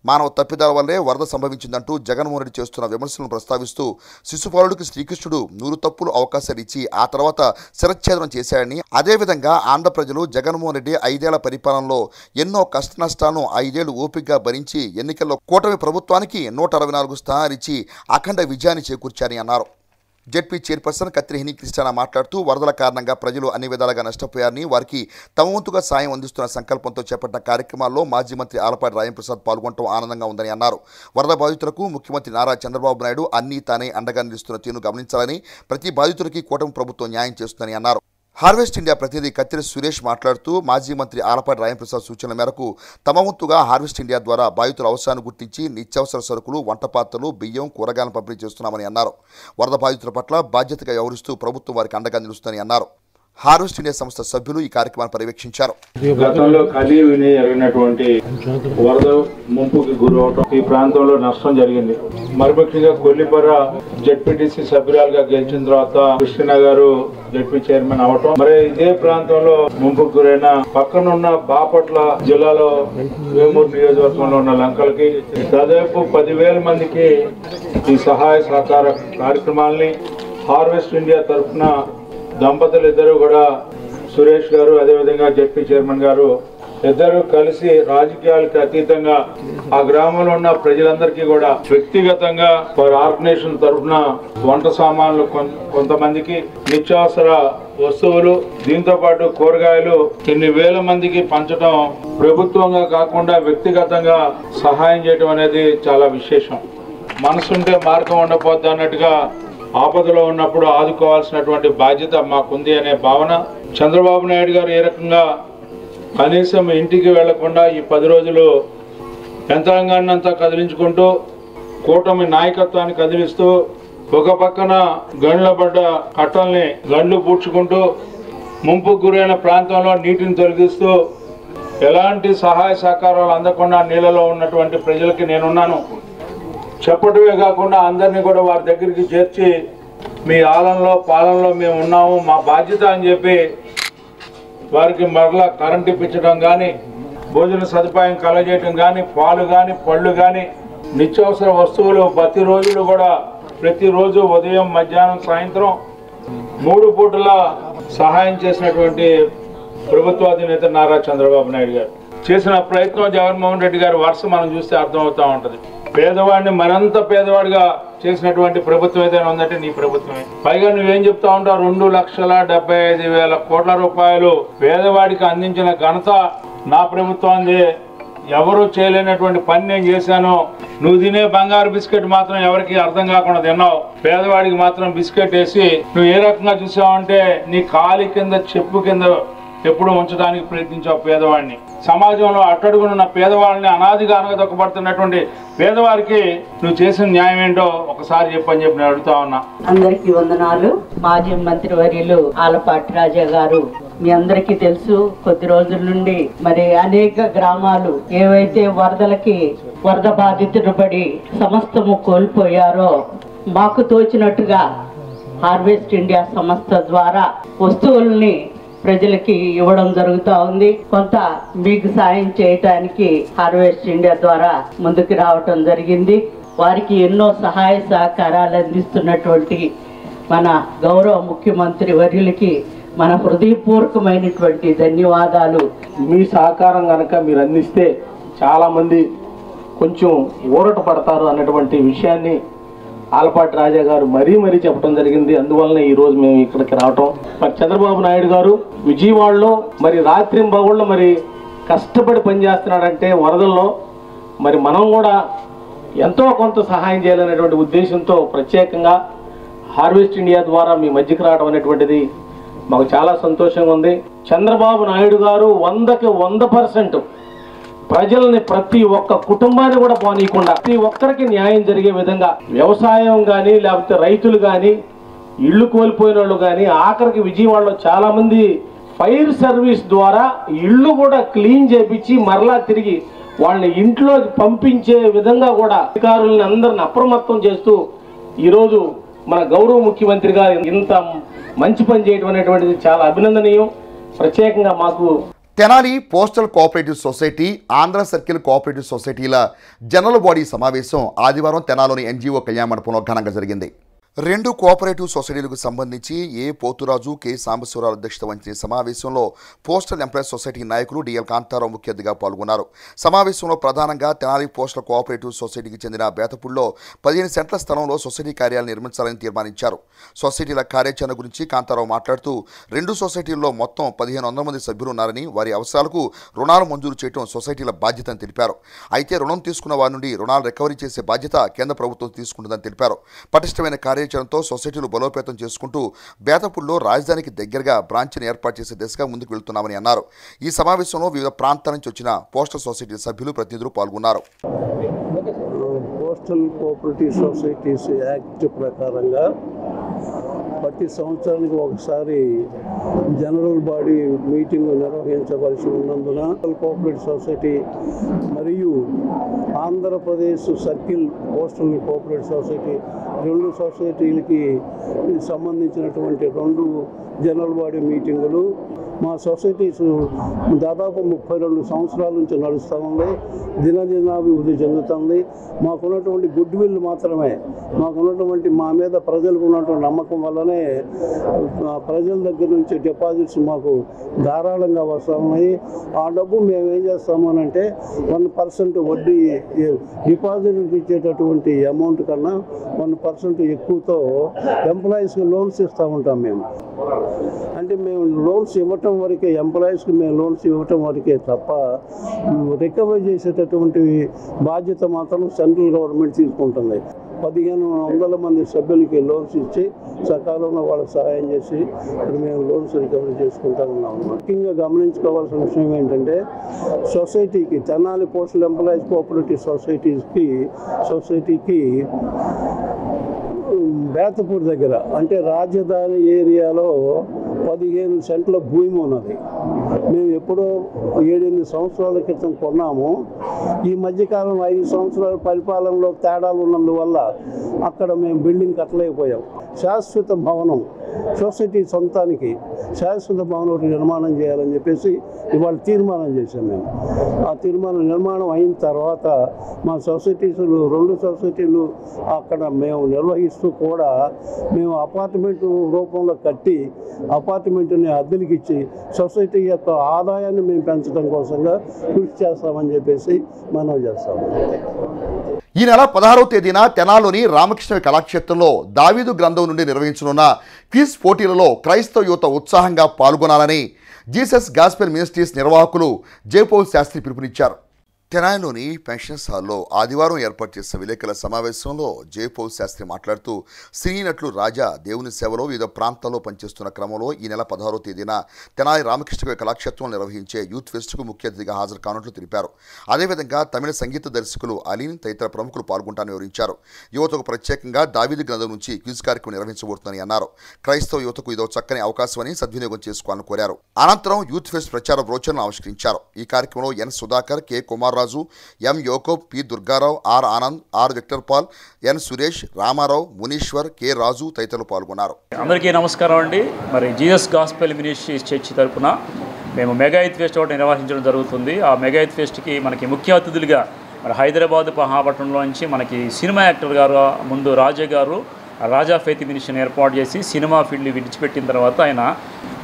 [SPEAKER 1] మానవ తప్పిదాల వల్లే వరద సంభవించిందంటూ జగన్మోహన్ రెడ్డి చేస్తున్న విమర్శలను ప్రస్తావిస్తూ శిశుపాలుడికి శ్రీకృష్ణుడు 100 తప్పులు అవకాశాలు ఇచ్చి ఆ తర్వాత శిరచ్ఛేదనం చేశాడని, అదేవిధంగా ఆంధ్ర ప్రజలు జగన్మోహన్ రెడ్డి 5 ఏళ్ల పరిపాలనలో ఎన్నో కష్ట నష్టాలను 5 ఏళ్లు ఓపికగా భరించి ఎన్నికల్లో కూటమి ప్రభుత్వానికి 164 స్థానాలు ఇచ్చి అఖండ విజయాన్ని చేకూర్చారని అన్నారు. జెడ్పీ చైర్పర్సన్ కత్తిరేని క్రిస్టినా మాట్లాడుతూ వరదల కారణంగా ప్రజలు అన్ని విధాలుగా నష్టపోయారని, వారికి తమ వంతుగా సాయం అందిస్తున్న సంకల్పంతో చేపట్టిన కార్యక్రమాల్లో మాజీ మంత్రి ఆలపాటి రాయంప్రసాద్ పాల్గొనడం ఆనందంగా ఉందని అన్నారు. వరద బాధితులకు ముఖ్యమంత్రి నారా చంద్రబాబు నాయుడు అన్నీ తానే అండగా నిలుస్తున్న తీరును గమనించాలని, ప్రతి బాధితుడికి కూటమి ప్రభుత్వం న్యాయం చేస్తుందని అన్నారు. హార్వెస్ట్ ఇండియా ప్రతినిధి కత్తిరి సురేష్ మాట్లాడుతూ మాజీ మంత్రి ఆలపాటి రాయంప్రసాద్ సూచనల మేరకు తమ వంతుగా హార్వెస్ట్ ఇండియా ద్వారా బాధితుల అవసరాన్ని గుర్తించి నిత్యావసర సరుకులు, వంటపాత్రలు, బియ్యం, కూరగాయలను పంపిణీ చేస్తున్నామని అన్నారు. వరద బాధితుల పట్ల బాధ్యతగా వ్యవహరిస్తూ ప్రభుత్వం వారికి అండగా నిలుస్తుందని అన్నారు. హార్వెస్ట్ ఇండియా సంస్థ సభ్యులు ఈ కార్యక్రమాన్ని పర్యవేక్షించారు.
[SPEAKER 3] గతంలో కలివిని జరిగినటువంటి వరద ముంపుకి గురవటం, ఈ ప్రాంతంలో నష్టం జరిగింది. మరుముఖ్యంగా కొల్లిపర జెడ్పీటీసీ సభ్యురాలుగా గెలిచిన తర్వాత కృష్ణ గారు జెడ్పీ చైర్మన్ అవటం, మరి ఇదే ప్రాంతంలో ముంపుకు గురైన పక్కనున్న బాపట్ల జిల్లాలో వేమూరు నియోజకవర్గంలో ఉన్న లంకలకి దాదాపు 10,000 మందికి ఈ సహాయ సహకార కార్యక్రమాల్ని హార్వెస్ట్ ఇండియా తరఫున దంపతులు ఇద్దరు కూడా, సురేష్ గారు అదేవిధంగా జెడ్పీ చైర్మన్ గారు ఇద్దరు కలిసి రాజకీయాలకు అతీతంగా ఆ గ్రామంలో ఉన్న ప్రజలందరికీ కూడా వ్యక్తిగతంగా వారి ఆర్గనైజేషన్ తరఫున వంట సామాన్లు కొంతమందికి, నిత్యావసర వస్తువులు, దీంతో పాటు కూరగాయలు ఇన్ని వేల మందికి పంచడం, ప్రభుత్వంగా కాకుండా వ్యక్తిగతంగా సహాయం చేయడం అనేది చాలా విశేషం. మనసుంటే మార్గం ఉండకపోద్ది అన్నట్టుగా ఆపదలో ఉన్నప్పుడు ఆదుకోవాల్సినటువంటి బాధ్యత మాకుంది అనే భావన. చంద్రబాబు నాయుడు గారు ఏ రకంగా కనీసం ఇంటికి వెళ్లకుండా ఈ 10 రోజులు యంత్రాంగాన్ని అంతా కదిలించుకుంటూ కూటమి నాయకత్వాన్ని కదిలిస్తూ, ఒక పక్కన గండ్ల పడ్డ కట్టల్ని గండ్లు పూడ్చుకుంటూ, ముంపుకు గురైన ప్రాంతంలో నీటిని తొలగిస్తూ, ఎలాంటి సహాయ సహకారాలు అందకుండా నీళ్ళలో ఉన్నటువంటి ప్రజలకి నేనున్నాను చెప్పటమే కాకుండా అందరినీ కూడా వారి దగ్గరికి చేర్చి మీ ఆలంలో పాలనలో మేము ఉన్నాము, మా బాధ్యత అని చెప్పి వారికి మరలా కరెంట్ ఇప్పించడం కానీ, భోజన సదుపాయం కలగజేయడం కానీ, పాలు కానీ, పళ్ళు కానీ, నిత్యావసర వస్తువులు ప్రతిరోజు ఉదయం, మధ్యాహ్నం, సాయంత్రం 3 పూటల సహాయం చేసినటువంటి ప్రభుత్వాధినేత నారా చంద్రబాబు నాయుడు గారు చేసిన ప్రయత్నం, జగన్మోహన్ రెడ్డి గారి వరుస మనం చూస్తే అర్థమవుతూ ఉంటుంది. పేదవాడిని మరింత పేదవాడిగా చేసినటువంటి ప్రభుత్వం ఏదైనా ఉందంటే నీ ప్రభుత్వమే. పైగా నువ్వేం చెప్తా ఉంటావు, 2,75,000 కోట్ల రూపాయలు పేదవాడికి అందించిన ఘనత నా ప్రభుత్వాన్ని.
[SPEAKER 9] ఎవరు చేయలేనటువంటి పని నేను చేశాను. నువ్వు తినే బంగారు బిస్కెట్ మాత్రం ఎవరికి అర్థం కాకుండా తిన్నావు. పేదవాడికి మాత్రం బిస్కెట్ వేసి నువ్వు ఏ రకంగా చూసావంటే నీ కాలి కింద చెప్పు కింద ఎప్పుడు ఉంచడానికి ప్రయత్నించావు పేదవాడిని. సమాజంలో అట్టడుగునున్న పేదవాళ్ళని అనాదిగా అనగదొక్కబడుతున్నటువంటి పేదవారికి నువ్వు చేసిన న్యాయం ఏంటో ఒకసారి చెప్పని చెప్పి నేను అడుగుతా ఉన్నా.
[SPEAKER 10] అందరికీ వందనాలు. మాజీ మంత్రి వర్యులు ఆలపాటి రాజా గారు, మీ అందరికీ తెలుసు, కొద్ది రోజుల నుండి మరి అనేక గ్రామాలు ఏవైతే వరద బాధితులు పడి సమస్తము కోల్పోయారో మాకు తోచినట్టుగా హార్వెస్ట్ ఇండియా సంస్థ ద్వారా వస్తువుల్ని ప్రజలకి ఇవ్వడం జరుగుతూ ఉంది. కొంత మీకు సాయం చేయటానికి హార్వెస్ట్ ఇండియా ద్వారా ముందుకు రావటం జరిగింది. వారికి ఎన్నో సహాయ సహకారాలు అందిస్తున్నటువంటి మన గౌరవ ముఖ్యమంత్రి వర్యులకి మన హృదయపూర్వకమైనటువంటి ధన్యవాదాలు.
[SPEAKER 2] మీ సహకారం కనుక మీరు అందిస్తే చాలామంది కొంచెం ఊరట పడతారు అన్నటువంటి విషయాన్ని ఆలపాటి రాజా గారు మరీ చెప్పడం జరిగింది. అందువల్లనే ఈరోజు మేము ఇక్కడికి రావటం. మరి చంద్రబాబు నాయుడు గారు విజయవాడలో మరి రాత్రింబగళ్ళు మరి కష్టపడి పనిచేస్తున్నాడంటే వరదల్లో మరి మనం కూడా ఎంతో కొంత సహాయం చేయాలనేటువంటి ఉద్దేశంతో ప్రత్యేకంగా హార్వెస్ట్ ఇండియా ద్వారా మీ మధ్యకి రావడం అనేటువంటిది మాకు చాలా సంతోషంగా ఉంది. చంద్రబాబు నాయుడు గారు 100కి 100% ప్రజల్ని ప్రతి ఒక్క కుటుంబాన్ని కూడా పోనీయకుండా ప్రతి ఒక్కరికి న్యాయం జరిగే విధంగా వ్యవసాయం కానీ లేకపోతే రైతులు కానీ ఇళ్ళు కోల్పోయిన వాళ్ళు కానీ ఆఖరికి విజయవాడలో చాలా మంది ఫైర్ సర్వీస్ ద్వారా ఇళ్ళు కూడా క్లీన్ చేపించి మరలా తిరిగి వాళ్ళని ఇంట్లో పంపించే విధంగా కూడా అధికారులను అందరిని అప్రమత్తం చేస్తూ ఈరోజు మన గౌరవ ముఖ్యమంత్రి గారు ఇంత మంచి పని చేయడం అనేటువంటిది చాలా అభినందనీయం. ప్రత్యేకంగా మాకు
[SPEAKER 1] Tenali postal cooperative society, Andhra circle cooperative సొసైటీల జనరల్ బాడీ సమావేశం ఆదివారం తెనాలిలోని ఎన్జిఓ కళ్యాణ మండపంలో ఘనంగా జరిగింది. 2 కోఆపరేటివ్ సొసైటీలకు సంబంధించి ఏ పోతురాజు, కె సాంబశివరావు అధ్యక్షత వహించిన సమావేశంలో పోస్టల్ ఎంప్లాయీస్ సొసైటీ నాయకులు డిఎల్ కాంతారావు ముఖ్య అతిథిగా పాల్గొన్నారు. సమావేశంలో ప్రధానంగా తెనాలి పోస్టల్ కోఆపరేటివ్ సొసైటీకి చెందిన బేతపూడిలో 15 సెంట్ల స్థలంలో సొసైటీ కార్యాలయం నిర్మించాలని తీర్మానించారు. సొసైటీల కార్యాచరణ గురించి కాంతారావు మాట్లాడుతూ 2 సొసైటీల్లో మొత్తం 1500 మంది సభ్యులు ఉన్నారని, వారి అవసరాలకు రుణాలు మంజూరు చేయడం సొసైటీల బాధ్యతని తెలిపారు. అయితే రుణం తీసుకున్న వారి నుండి రుణాలు రికవరీ చేసే బాధ్యత కేంద్ర ప్రభుత్వం తీసుకుంటుందని తెలిపారు. పటిష్టమైన కార్యాచరణతో సొసైటీలు బలోపేతం చేసుకుంటూ బేతపూడిలో రాజధానికి దగ్గరగా బ్రాంచ్ని ఏర్పాటు చేసే దిశగా ముందుకు వెళ్తున్నామని అన్నారు. ఈ సమావేశంలో వివిధ ప్రాంతాల నుంచి వచ్చిన పోస్టల్ సొసైటీ సభ్యులు, ప్రతినిధులు పాల్గొన్నారు.
[SPEAKER 11] పోస్టల్ కోఆపరేటివ్ సొసైటీస్ యాక్ట్ ప్రకారంగా ప్రతి సంవత్సరానికి ఒకసారి జనరల్ బాడీ మీటింగ్ నిర్వహించవలసి ఉన్నందున కోఆపరేటివ్ సొసైటీ మరియు Andhra Pradesh circle postal cooperative society 2 సొసైటీలకి సంబంధించినటువంటి 2 జనరల్ బాడీ మీటింగులు మా సొసైటీస్ దాదాపు 32 సంవత్సరాల నుంచి నడుస్తూ ఉంది. దినదినాభివృద్ధి చెందుతుంది. మాకున్నటువంటి గుడ్ విల్ మాత్రమే, మాకున్నటువంటి మా మీద ప్రజలకు ఉన్నటువంటి నమ్మకం వల్లనే ప్రజల దగ్గర నుంచి డిపాజిట్స్ మాకు ధారాళంగా వస్తూ ఉన్నాయి. ఆ డబ్బు మేము ఏం చేస్తాము అంటే 1% వడ్డీ డిపాజిట్కి ఇచ్చేటటువంటి అమౌంట్ కన్నా 1% ఎక్కువతో ఎంప్లాయీస్కి లోన్స్ ఇస్తూ ఉంటాం మేము. అంటే మేము లోన్స్ ఇవ్వటం వరకే, ఎంప్లాయీస్కి మేము లోన్స్ ఇవ్వటం వరకే తప్ప రికవరీ చేసేటటువంటి బాధ్యత మాత్రం సెంట్రల్ గవర్నమెంట్ తీసుకుంటుంది. 1500 మంది సభ్యులకి లోన్స్ ఇచ్చి సకాలంలో వాళ్ళకి సహాయం చేసి ఇప్పుడు మేము లోన్స్ రికవరీ చేసుకుంటా ఉన్నాము. ముఖ్యంగా గమనించుకోవాల్సిన విషయం ఏంటంటే సొసైటీకి తెనాలి పోస్టల్ ఎంప్లాయీస్ కోఆపరేటివ్ సొసైటీకి బేతపూడి దగ్గర అంటే రాజధాని ఏరియాలో 15 సెంట్ల భూమి ఉన్నది. మేము ఎప్పుడో 7-8 సంవత్సరాల క్రితం కొన్నాము. ఈ మధ్యకాలంలో 5 సంవత్సరాల పరిపాలనలో తేడాలు ఉన్నందువల్ల అక్కడ మేము బిల్డింగ్ కట్టలేకపోయాం. శాశ్వత భవనం సొసైటీ సొంతానికి శాశ్వత భవనం ఒకటి నిర్మాణం చేయాలని చెప్పేసి ఇవాళ తీర్మానం చేశాం మేము. ఆ తీర్మానం నిర్మాణం అయిన తర్వాత మా సొసైటీస్ 2 సొసైటీలు అక్కడ మేము నిర్వహిస్తూ కూడా మేము అపార్ట్మెంట్ రూపంలో కట్టి అపార్ట్మెంట్ని అద్దెలకి ఇచ్చి సొసైటీ యొక్క ఆదాయాన్ని మేము పెంచడం కోసంగా కృషి చేస్తామని చెప్పేసి మనం చేస్తాము.
[SPEAKER 1] ఈ నెల 16వ తేదీన తెనాలిలోని రామకృష్ణ కళాక్షేత్రంలో దావీదు గ్రంథం నుండి నిర్వహించనున్న క్విజ్ పోటీలలో క్రైస్తవ యువత ఉత్సాహంగా పాల్గొనాలని జీసస్ గాస్పెల్ మినిస్ట్రీస్ నిర్వాహకులు జయపౌల్ శాస్త్రి పిలుపునిచ్చారు. తెనాలిలోని పెన్షన్స్ హాల్లో ఆదివారం ఏర్పాటు చేసిన విలేకరుల సమావేశంలో జయపౌల్ శాస్త్రి మాట్లాడుతూ సినీ నటులు రాజా దేవుని సేవలో వివిధ ప్రాంతాల్లో పనిచేస్తున్న క్రమంలో ఈ నెల 16వ తేదీన తెనాలి రామకృష్ణ కళాక్షేత్రంలో నిర్వహించే యూత్ ఫెస్ట్కు ముఖ్య అతిథిగా హాజరు కానున్నట్లు తెలిపారు. అదేవిధంగా తమిళ సంగీత దర్శకులు అలీన్ తదితర ప్రముఖులు పాల్గొంటారని వివరించారు. యువతకు ప్రత్యేకంగా దావీదు గ్రంథం నుంచి క్విజ్ కార్యక్రమం నిర్వహించబోతుందని అన్నారు. క్రైస్తవ యువతకు ఇదో చక్కని అవకాశమని సద్వినియోగం చేసుకోవాలని కోరారు. అనంతరం యూత్ ఫెస్ట్ ప్రచార బ్రోచర్ను ఆవిష్కరించారు. ఈ కార్యక్రమంలో N Sudhakar, K Kumar Raju, M Yakob, P Durga Rao, R Anand, R Victor Paul, N Suresh, Rama Rao, Muneeshwar, K Raju తదితరులు పాల్గొన్నారు.
[SPEAKER 12] అందరికీ నమస్కారం అండి. మరి జీసస్ గాస్పెల్ మినిస్ట్రీస్ చర్చ్ తరఫున మేము మెగా యూత్ ఫెస్ట్ ఒకటి నిర్వహించడం జరుగుతుంది. ఆ మెగా యూత్ ఫెస్ట్కి మనకి ముఖ్య అతిథులుగా మరి హైదరాబాద్ మహాపట్నంలో నుంచి మనకి సినిమా యాక్టర్ గారు ముందు రాజా గారు రాజా ఫెయిత్ మినిస్ట్రీని ఏర్పాటు చేసి సినిమా ఫీల్డ్ విడిచిపెట్టిన తర్వాత ఆయన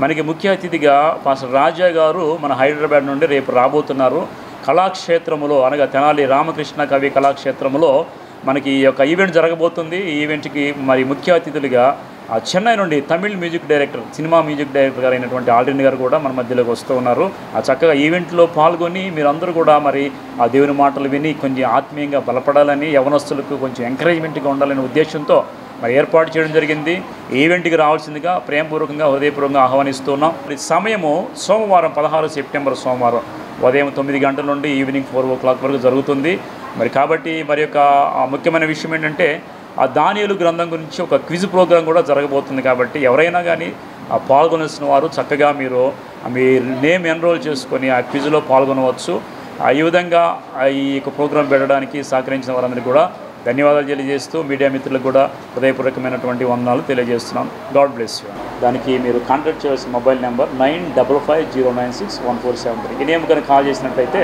[SPEAKER 12] మనకి ముఖ్య అతిథిగా పాస్టర్ రాజా గారు మన హైదరాబాద్ నుండి రేపు రాబోతున్నారు. కళాక్షేత్రములో అనగా తెనాలి రామకృష్ణ కవి కళాక్షేత్రములో మనకి ఈ యొక్క ఈవెంట్ జరగబోతుంది. ఈ ఈవెంట్కి మరి ముఖ్య అతిథులుగా చెన్నై నుండి Tamil music director, cinema music director గారు అయినటువంటి ఆల్డ్రిన్ గారు కూడా మన మధ్యలోకి వస్తూ ఉన్నారు. ఆ చక్కగా ఈవెంట్లో పాల్గొని మీరందరూ కూడా మరి ఆ దేవుని మాటలు విని కొంచెం ఆత్మీయంగా బలపడాలని, యవనస్తులకు కొంచెం ఎంకరేజ్మెంట్గా ఉండాలనే ఉద్దేశంతో మరి ఏర్పాటు చేయడం జరిగింది. ఈవెంట్కి రావాల్సిందిగా ప్రేమపూర్వకంగా హృదయపూర్వకంగా ఆహ్వానిస్తున్నాం. సమయము సోమవారం 16 సెప్టెంబర్ సోమవారం ఉదయం 9 గంటల నుండి ఈవినింగ్ 4 o'clock వరకు జరుగుతుంది. మరి కాబట్టి మరి యొక్క ముఖ్యమైన విషయం ఏంటంటే ఆ దానియేలు గ్రంథం గురించి ఒక క్విజ్ ప్రోగ్రాం కూడా జరగబోతుంది. కాబట్టి ఎవరైనా కానీ పాల్గొనాల్సిన వారు చక్కగా మీరు మీ నేమ్ ఎన్రోల్ చేసుకొని ఆ క్విజ్లో పాల్గొనవచ్చు. ఈ విధంగా ఈ యొక్క ప్రోగ్రాం పెట్టడానికి సహకరించిన వారందరికీ కూడా ధన్యవాదాలు తెలియజేస్తూ మీడియా మిత్రులకు కూడా హృదయపూర్వకమైనటువంటి వందనాలు తెలియజేస్తున్నాం. God bless you. దానికి మీరు కాంటాక్ట్ చేయాల్సిన మొబైల్ నెంబర్ 9550961473. ఈ నేమ్ కనుక కాల్ చేసినట్లయితే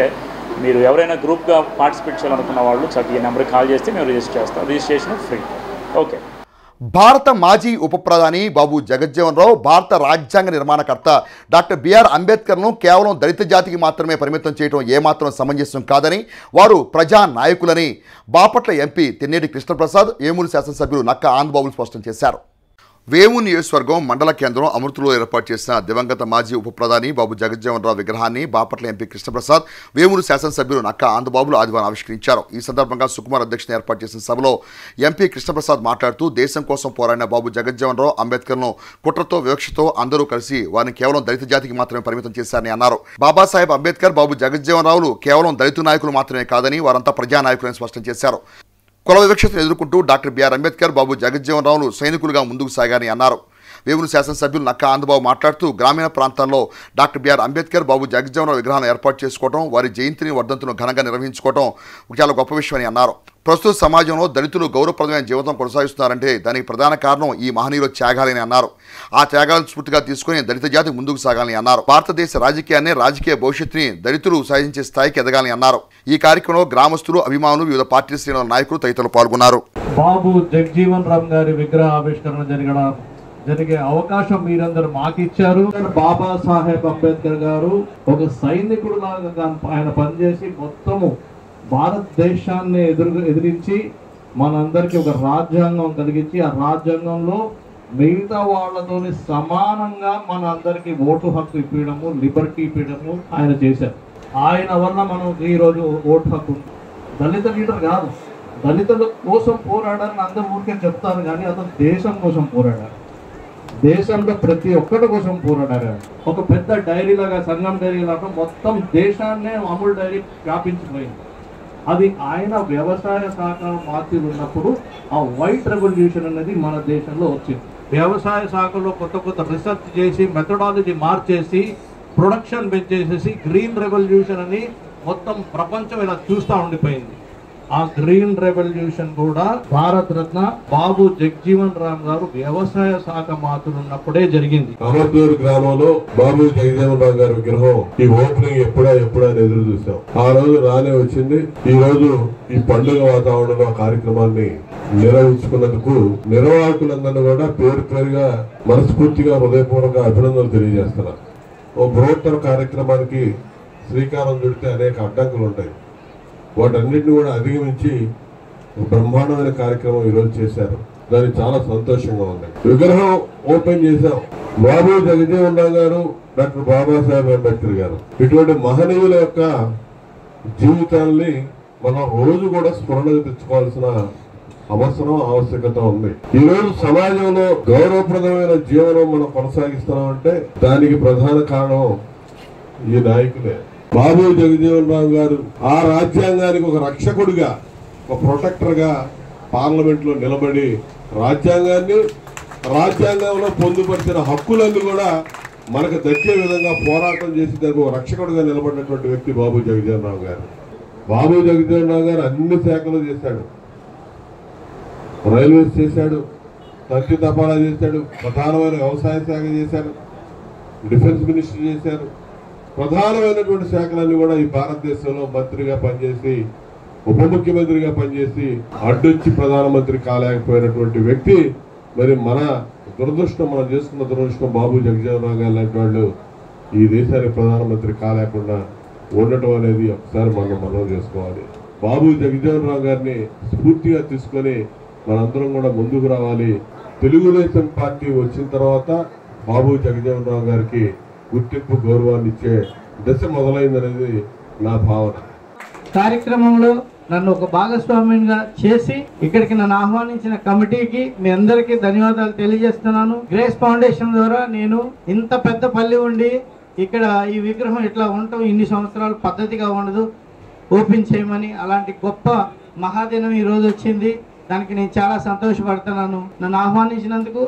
[SPEAKER 12] మీరు ఎవరైనా గ్రూప్గా పార్టిసిపేట్ చేయాలనుకున్న వాళ్ళు చక్కగా ఈ నెంబర్కి కాల్ చేస్తే మేము రిజిస్టర్ చేస్తాం. Registration free. ఓకే.
[SPEAKER 1] భారత మాజీ ఉప ప్రధాని బాబు జగజ్జీవన్ రావు భారత రాజ్యాంగ నిర్మాణకర్త డాక్టర్ బిఆర్ అంబేద్కర్ను కేవలం దళిత జాతికి మాత్రమే పరిమితం చేయడం ఏమాత్రం సమంజసం కాదని, వారు ప్రజా నాయకులని బాపట్ల ఎంపీ తెన్నేటి కృష్ణప్రసాద్, వేమూరు శాసనసభ్యులు నక్క ఆనందబాబులు స్పష్టం చేశారు. వేమూరు నియోజకవర్గం మండల కేంద్రం అమృతలో ఏర్పాటు చేసిన దివంగత మాజీ ఉప ప్రధాని బాబు జగజ్జీవన్ రావు విగ్రహాన్ని బాపట్ల ఎంపీ కృష్ణప్రసాద్, వేమూరు శాసనసభ్యులు నక్క ఆనందబాబులు ఆదివారం ఆవిష్కరించారు. ఈ సందర్భంగా సుకుమార్ అధ్యక్షతన ఏర్పాటు చేసిన సభలో ఎంపీ కృష్ణప్రసాద్ మాట్లాడుతూ దేశం కోసం పోరాడిన బాబు జగజ్జీవన్ రావు అంబేద్కర్ను కుట్రతో వివక్షతో అందరూ కలిసి వారిని కేవలం దళిత జాతికి మాత్రమే పరిమితం చేశారని అన్నారు. బాబాసాహెబ్ అంబేద్కర్, బాబు జగజ్జీవన్ రావులు కేవలం దళిత నాయకులు మాత్రమే కాదని వారంతా ప్రజానాయకులని స్పష్టం చేశారు. కుల వివక్షతను ఎదుర్కొంటూ డాక్టర్ బిఆర్ అంబేద్కర్, బాబు జగజ్జీవన్ రావులు సైనికులుగా ముందుకు సాగారని అన్నారు. వేమూరు శాసనసభ్యులు నక్క ఆనందబాబు మాట్లాడుతూ గ్రామీణ ప్రాంతాల్లో డాక్టర్ బిఆర్ అంబేద్కర్, బాబు జగజ్జీవన్ రావు విగ్రహాలను ఏర్పాటు చేసుకోవడం, వారి జయంతిని వర్ధంతును ఘనంగా నిర్వహించుకోవడం చాలా గొప్ప విషయమని అన్నారు. ప్రస్తుత సమాజంలో దళితులు గౌరవప్రదమైన జీవితం కొనసాగిస్తున్నారంటే దానికి ప్రధాన కారణం ఈ మహనీయుల త్యాగాలని అన్నారు. ఆ త్యాగాలను స్ఫూర్తిగా తీసుకుని దళిత జాతి ముందుకు సాగాలని అన్నారు. భారతదేశ రాజకీయాన్ని, రాజకీయ భవిష్యత్తుని దళితులు సాధించే స్థాయికి ఎదగాలని అన్నారు. ఈ కార్యక్రమంలో గ్రామస్తులు, అభిమానులు, వివిధ పార్టీ శ్రేణుల నాయకులు తదితరులు పాల్గొన్నారు.
[SPEAKER 13] బాబు జగజీవన్ రామ్ గారి విగ్రహ ఆవిష్కరణ జరిగే అవకాశం మీరందరూ మాకు ఇచ్చారు. బాబాసాహెబ్ అంబేద్కర్ గారు ఒక సైనికుడు లాగా ఆయన పనిచేసి మొత్తము భారతదేశాన్ని ఎదిరించి మనందరికీ ఒక రాజ్యాంగం కలిగించి ఆ రాజ్యాంగంలో మిగతా వాళ్ళతో సమానంగా మన అందరికీ ఓటు హక్కు ఇప్పించడము, లిబర్టీ ఇప్పించడము ఆయన చేశారు. ఆయన వల్ల మనం ఈరోజు ఓటు హక్కు. దళిత లీడర్ కాదు, దళితుల కోసం పోరాడారని అందరూ ఊరికే చెప్తారు, కానీ అతను దేశం కోసం పోరాడారు. దేశంలో ప్రతి ఒక్కటి కోసం పోరాడారు. ఒక పెద్ద డైరీ లాగా, సంఘం డైరీ లాగా మొత్తం దేశాన్నే అమూల్ డైరీ వ్యాపించిపోయింది. అది ఆయన వ్యవసాయ శాఖ మంత్రులు ఉన్నప్పుడు ఆ వైట్ రెవల్యూషన్ అనేది మన దేశంలో వచ్చింది. వ్యవసాయ శాఖలో కొత్త రీసెర్చ్ చేసి మెథడాలజీ మార్చేసి ప్రొడక్షన్ పెంచేసేసి గ్రీన్ రెవల్యూషన్ అని మొత్తం ప్రపంచం ఇలా చూస్తూ ఉండిపోయింది. ఆ గ్రీన్ రెవల్యూషన్ కూడా భారత రత్న బాబు జగజీవన్ రామ్ గారు వ్యవసాయ శాఖ మంత్రులు ఉన్నప్పుడే జరిగింది.
[SPEAKER 14] అమర్దూరు గ్రామంలో బాబు జగజీవన్ రామ్ గారి విగ్రహం ఈ ఓపెనింగ్ ఎప్పుడా ఎదురు చూసాం. ఆ రోజు రానే వచ్చింది. ఈ రోజు ఈ పండుగ వాతావరణంలో కార్యక్రమాన్ని నిర్వహించుకున్నందుకు నిర్వాహకులందరూ కూడా పేరు పేరుగా మనస్ఫూర్తిగా హృదయపూర్వక అభినందనలు తెలియజేస్తున్నారు. ఓ బృహత్తర కార్యక్రమానికి శ్రీకారం చుడితే అనేక అడ్డంకులు ఉంటాయి. వాటన్నిటిని కూడా అధిగమించి బ్రహ్మాండమైన కార్యక్రమం ఈరోజు చేశారు. దానికి చాలా సంతోషంగా ఉంది. విగ్రహం ఓపెన్ చేశాం. బాబు జగజీవన్ రామ్ గారు, డాక్టర్ బాబాసాహెబ్ అంబేద్కర్ గారు, ఇటువంటి మహనీయుల యొక్క జీవితాల్ని మనం రోజు కూడా స్ఫురణకు తెచ్చుకోవాల్సిన ఆవశ్యకత ఉంది. ఈ రోజు సమాజంలో గౌరవప్రదమైన జీవనం మనం కొనసాగిస్తున్నామంటే దానికి ప్రధాన కారణం ఈ నాయకులే. బాబు జగజీవన్ రామ్ గారు ఆ రాజ్యాంగానికి ఒక రక్షకుడిగా, ఒక ప్రొటెక్టర్ గా పార్లమెంట్ లో నిలబడి రాజ్యాంగంలో పొందుపరిచిన హక్కులన్నీ కూడా మనకు దక్కే విధంగా పోరాటం చేసి దానికి ఒక రక్షకుడిగా నిలబడినటువంటి వ్యక్తి బాబు జగజీవన్ రామ్ గారు. బాబు జగజీవన్ రామ్ గారు అన్ని శాఖలు చేశాడు. రైల్వేస్ చేశాడు, తగ్గి తపాలా చేశాడు, ప్రధానమైన వ్యవసాయ శాఖ చేశారు, డిఫెన్స్ మినిస్టర్ చేశారు. ప్రధానమైనటువంటి శాఖలన్నీ కూడా ఈ భారతదేశంలో మంత్రిగా పనిచేసి, ఉప ముఖ్యమంత్రిగా పనిచేసి అడ్డొచ్చి ప్రధానమంత్రి కాలేకపోయినటువంటి వ్యక్తి. మరి మన దురదృష్టం, మనం చేసుకున్న దురదృష్టం, బాబు జగజీవన్ రామ్ గారు లాంటి వాళ్ళు ఈ దేశానికి ప్రధానమంత్రి కాలేకుండా ఉండటం అనేది ఒకసారి మనం చేసుకోవాలి. బాబు జగజీవన్ రామ్ గారిని స్ఫూర్తిగా తీసుకొని మనందరం కూడా ముందుకు రావాలి. తెలుగుదేశం పార్టీ వచ్చిన తర్వాత బాబు జగజీవన్ రామ్ గారికి గుర్తింపు, గౌరవాన్ని ఇచ్చే దశ మొదలైందనేది నా భావన.
[SPEAKER 15] కార్యక్రమంలో నన్ను ఒక భాగస్వామ్యంగా చేసి ఇక్కడికి నన్ను ఆహ్వానించిన కమిటీకి మీ అందరికీ ధన్యవాదాలు తెలియజేస్తున్నాను. గ్రేస్ ఫౌండేషన్ ద్వారా నేను ఇంత పెద్ద పల్లి ఉండి ఇక్కడ ఈ విగ్రహం ఇట్లా ఉండటం ఇన్ని సంవత్సరాలు పద్ధతిగా ఉండదు, ఓపెన్ చేయమని అలాంటి గొప్ప మహాదినం ఈరోజు వచ్చింది. దానికి నేను చాలా సంతోషపడుతున్నాను. నన్ను ఆహ్వానించినందుకు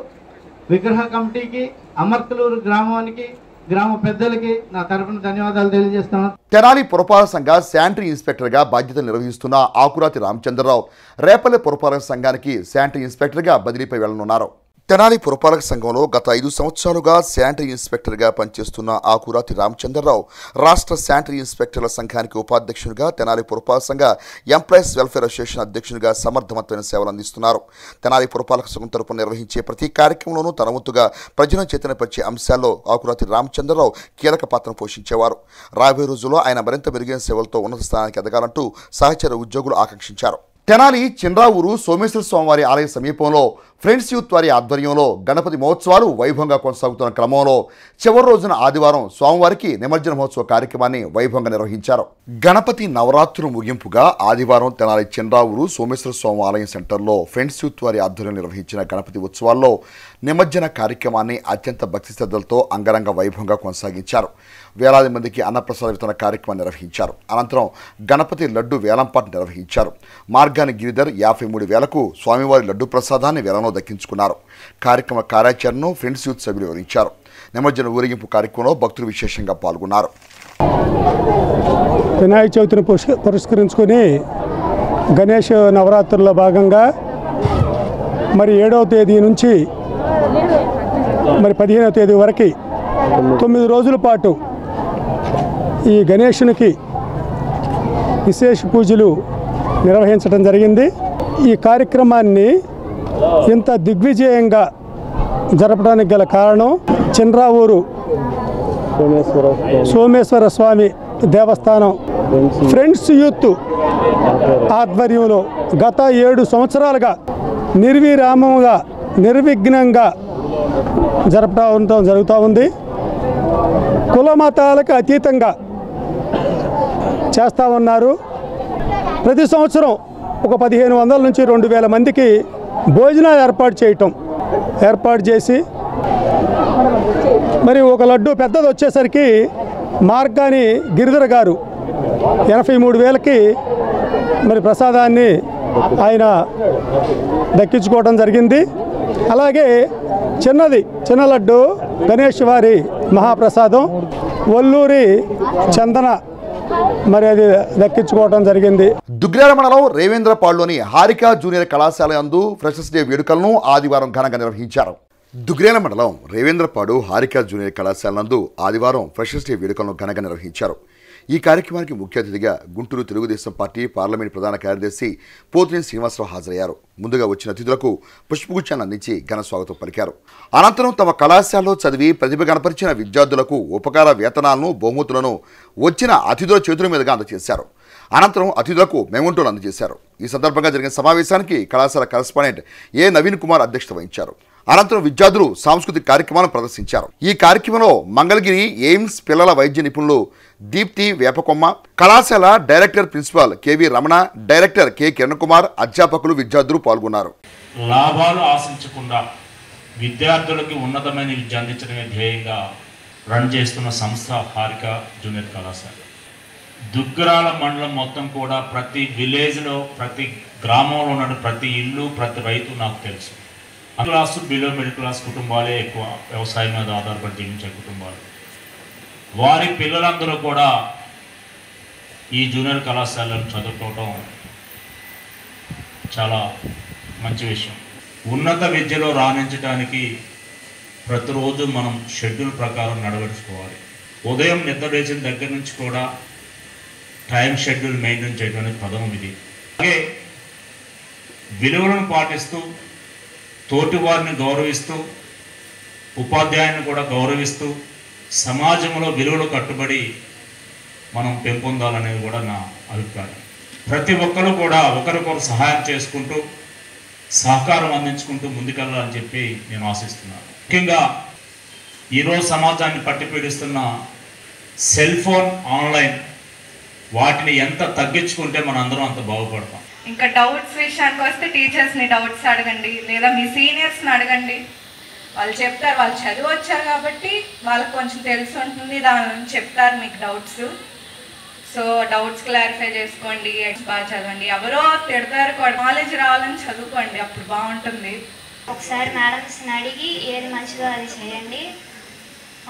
[SPEAKER 15] విగ్రహ కమిటీకి, అమర్తలూరు గ్రామానికి, గ్రామ పెద్దలకి నా తరపున ధన్యవాదాలు తెలియజేస్తున్నాను.
[SPEAKER 1] తెనాలి పురపాలక సంఘ శానిటరీ ఇన్స్పెక్టర్గా బాధ్యతలు నిర్వహిస్తున్న ఆకురాతి రామచంద్రరావు రేపల్లె పురపాలక సంఘానికి శానిటరీ ఇన్స్పెక్టర్గా బదిలీపై వెళ్లనున్నారు. తెనాలి పురపాలక సంఘంలో గత 5 సంవత్సరాలుగా శానిటరీ ఇన్స్పెక్టర్గా పనిచేస్తున్న ఆకురాతి రామచంద్రరావు రాష్ట్ర శానిటరీ ఇన్స్పెక్టర్ల సంఘానికి ఉపాధ్యక్షునిగా, తెనాలి పురపాలక సంఘ ఎంప్లాయీస్ వెల్ఫేర్ అసోసియేషన్ అధ్యక్షునిగా సమర్థవంతమైన సేవలు అందిస్తున్నారు. తెనాలి పురపాలక సంఘం తరపున నిర్వహించే ప్రతి కార్యక్రమంలోనూ తన వంతుగా ప్రజలను చైతన్యపరిచే అంశాల్లో ఆకురాతి రామచంద్రరావు కీలక పాత్రను పోషించేవారు. రాబోయే రోజుల్లో ఆయన మరింత మెరుగైన సేవలతో ఉన్నత స్థానానికి ఎదగాలంటూ సహచర ఉద్యోగులు ఆకాంక్షించారు. తెనాలి చిన్రావూరు సోమేశ్వర స్వామివారి ఆలయ సమీపంలో ఫ్రెండ్స్ యూత్ వారి ఆధ్వర్యంలో గణపతి మహోత్సవాలు వైభవంగా కొనసాగుతున్న క్రమంలో చివరి రోజున ఆదివారం స్వామివారికి నిమజ్జన మహోత్సవ కార్యక్రమాన్ని వైభవంగా నిర్వహించారు. గణపతి నవరాత్రులు ముగింపుగా ఆదివారం తెనాలి చిన్రావూరు సోమేశ్వర స్వామి ఆలయం సెంటర్లో ఫ్రెండ్స్ యూత్ వారి ఆధ్వర్యంలో నిర్వహించిన గణపతి ఉత్సవాల్లో నిమజ్జన కార్యక్రమాన్ని అత్యంత భక్తి శ్రద్ధలతో అంగరంగ వైభవంగా కొనసాగించారు. వేలాది మందికి అన్నప్రసాద వితరణ కార్యక్రమాన్ని నిర్వహించారు. అనంతరం గణపతి లడ్డు వేలంపాట నిర్వహించారు. మార్గాని గిరిధర్ 53,000కు స్వామివారి లడ్డు ప్రసాదాన్ని వేలంలో దక్కించుకున్నారు. కార్యక్రమ కార్యాచరణను ఫ్రెండ్స్ యూత్ సభ్యులు వివరించారు. నిమజ్జన ఊరేగింపు కార్యక్రమంలో భక్తులు విశేషంగా పాల్గొన్నారు.
[SPEAKER 16] వినాయక చవితిని పురస్కరించుకొని గణేష్ నవరాత్రుల్లో భాగంగా మరి 7వ తేదీ నుంచి మరి 15వ తేదీ వరకు 9 రోజుల పాటు ఈ గణేషునికి విశేష పూజలు నిర్వహించడం జరిగింది. ఈ కార్యక్రమాన్ని ఇంత దిగ్విజయంగా జరపడానికి గల కారణం చిన్రావూరు సోమేశ్వర స్వామి దేవస్థానం ఫ్రెండ్స్ యూత్ ఆధ్వర్యంలో గత 7 సంవత్సరాలుగా నిర్విరామంగా నిర్విఘ్నంగా జరపడం జరుగుతూ ఉంది. కుల మతాలకు అతీతంగా చేస్తూ ఉన్నారు. ప్రతి సంవత్సరం ఒక 1500 నుంచి 2000 మందికి భోజనాలు ఏర్పాటు చేసి మరి ఒక లడ్డు పెద్దది వచ్చేసరికి మార్గాని గిరిధర్ గారు 83,000కి మరి ప్రసాదాన్ని ఆయన దక్కించుకోవడం జరిగింది. అలాగే చిన్న లడ్డు గణేష్ వారి మహాప్రసాదం ఒల్లూరి చందన మరి అది దక్కించుకోవడం జరిగింది.
[SPEAKER 1] దుగ్గ్యాల మండలం రేవేంద్రపాడులోని హారిక జూనియర్ కళాశాల యందు ఫ్రెషర్స్ డే వేడుకలను ఆదివారం ఘనంగా నిర్వహించారు. దుగ్గ్యాల మండలం రేవేంద్రపాడు హారిక జూనియర్ కళాశాల నందు ఆదివారం ఫ్రెషర్స్ డే వేడుకలను ఘనంగా నిర్వహించారు. ఈ కార్యక్రమానికి ముఖ్య అతిథిగా గుంటూరు తెలుగుదేశం పార్టీ పార్లమెంట్ ప్రధాన కార్యదర్శి పోతినేని శ్రీనివాసరావు హాజరయ్యారు. ముందుగా వచ్చిన అతిథులకు పుష్పగుచ్చాన్ని అందించి ఘన స్వాగతం పలికారు. అనంతరం తమ కళాశాలలో చదివి ప్రతిభ కనపరిచిన విద్యార్థులకు ఉపకార వేతనాలను, బహుమతులను వచ్చిన అతిథుల చేతుల మీదుగా అందజేశారు. అనంతరం అతిథులకు మెమోంటోలు అందజేశారు. ఈ సందర్భంగా జరిగిన సమావేశానికి కళాశాల కరెస్పాండెంట్ ఏ నవీన్ కుమార్ అధ్యక్షత వహించారు. అనంతరం విద్యార్థులు సాంస్కృతిక కార్యక్రమాలను ప్రదర్శించారు. ఈ కార్యక్రమంలో మంగళగిరి ఎయిమ్స్ పిల్లల వైద్య నిపుణులు దీప్తి వేపకొమ్మ, కళాశాల director principal KV Ramana, director K Kiran Kumar, అధ్యాపకులు, విద్యార్థులు పాల్గొన్నారు.
[SPEAKER 17] లాభాలు ఆశించకుండా విద్యార్థులకి ఉన్నతమైన విద్య అందించడమే ధ్యేయంగా రన్ చేస్తున్న సంస్థ హారిక జూనియర్ కళాశాల. దుగ్గరాల మండలం మొత్తం కూడా ప్రతి విలేజ్లో, ప్రతి గ్రామంలో ఉన్న ప్రతి ఇల్లు, ప్రతి రైతు నాకు తెలుసు. క్లాసు బిలో మిడిల్ క్లాస్ కుటుంబాలే ఎక్కువ, వ్యవసాయం మీద ఆధారపడి జీవించే కుటుంబాలు. వారి పిల్లలందరూ కూడా ఈ జూనియర్ కళాశాలను చదువుకోవటం చాలా మంచి విషయం. ఉన్నత విద్యలో రాణించడానికి ప్రతిరోజు మనం షెడ్యూల్ ప్రకారం నడవడుచుకోవాలి. ఉదయం నిద్ర లేచిన దగ్గర నుంచి కూడా టైం షెడ్యూల్ మెయింటైన్ చేయడానికి పదం ఇది. అలాగే విలువలను పాటిస్తూ, తోటి వారిని గౌరవిస్తూ, ఉపాధ్యాయుని కూడా గౌరవిస్తూ, సమాజంలో విలువలు కట్టుబడి మనం పెంపొందాలనేది కూడా నా అభిప్రాయం. ప్రతి ఒక్కరు కూడా ఒకరికొకరు సహాయం చేసుకుంటూ, సహకారం అందించుకుంటూ ముందుకెళ్ళాలని చెప్పి నేను ఆశిస్తున్నాను. ముఖ్యంగా ఈరోజు సమాజాన్ని పట్టి పీడిస్తున్న సెల్ ఫోన్, ఆన్లైన్, వాటిని ఎంత తగ్గించుకుంటే మన అందరం అంత బాగుపడతాం.
[SPEAKER 18] ఇంకా డౌట్స్ విషయానికి వస్తే టీచర్స్ని డౌట్స్ అడగండి, లేదా మీ సీనియర్స్ని అడగండి. వాళ్ళు చెప్తారు, వాళ్ళు చదివి వచ్చారు కాబట్టి వాళ్ళకి కొంచెం తెలిసి ఉంటుంది, దాని చెప్తారు మీకు డౌట్స్. సో డౌట్స్ క్లారిఫై చేసుకోండి, బాగా చదవండి. ఎవరో తిడతారు కూడా, నాలెడ్జ్ రావాలని చదువుకోండి, అప్పుడు బాగుంటుంది.
[SPEAKER 19] ఒకసారి మేడమ్స్ని అడిగి ఏది మంచిదో అది చేయండి.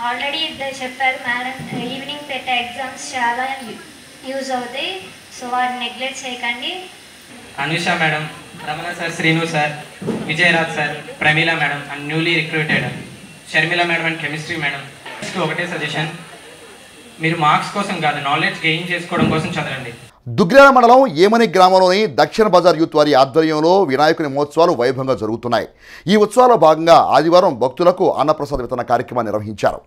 [SPEAKER 19] ఆల్రెడీ ఇద్దరు చెప్పారు మేడం, ఈవినింగ్ పెట్టే ఎగ్జామ్స్ చాలా యూజ్ అవుతాయి, సో వాటిని నెగ్లెక్ట్ చేయకండి.
[SPEAKER 20] Anusha madam, Ramana sir, Srinu sir, Vijayaraj sir, Pramila madam and newly recruited Sharmila madam and chemistry madam. ఒకటే సజెషన్, మీరు మార్క్స్ కోసం కాదు, నాలెడ్జ్ గెయిన్ చేసుకోవడం కోసం చదవండి.
[SPEAKER 1] దుగ్గ్రాల మండలం ఏమని గ్రామంలోని దక్షిణ బజార్ యూత్ వారి ఆధ్వర్యంలో వినాయకుని మహోత్సవాలు వైభవంగా జరుగుతున్నాయి. ఈ ఉత్సవాల్లో భాగంగా ఆదివారం భక్తులకు అన్నప్రసాద వితరణ కార్యక్రమాన్ని నిర్వహించారు.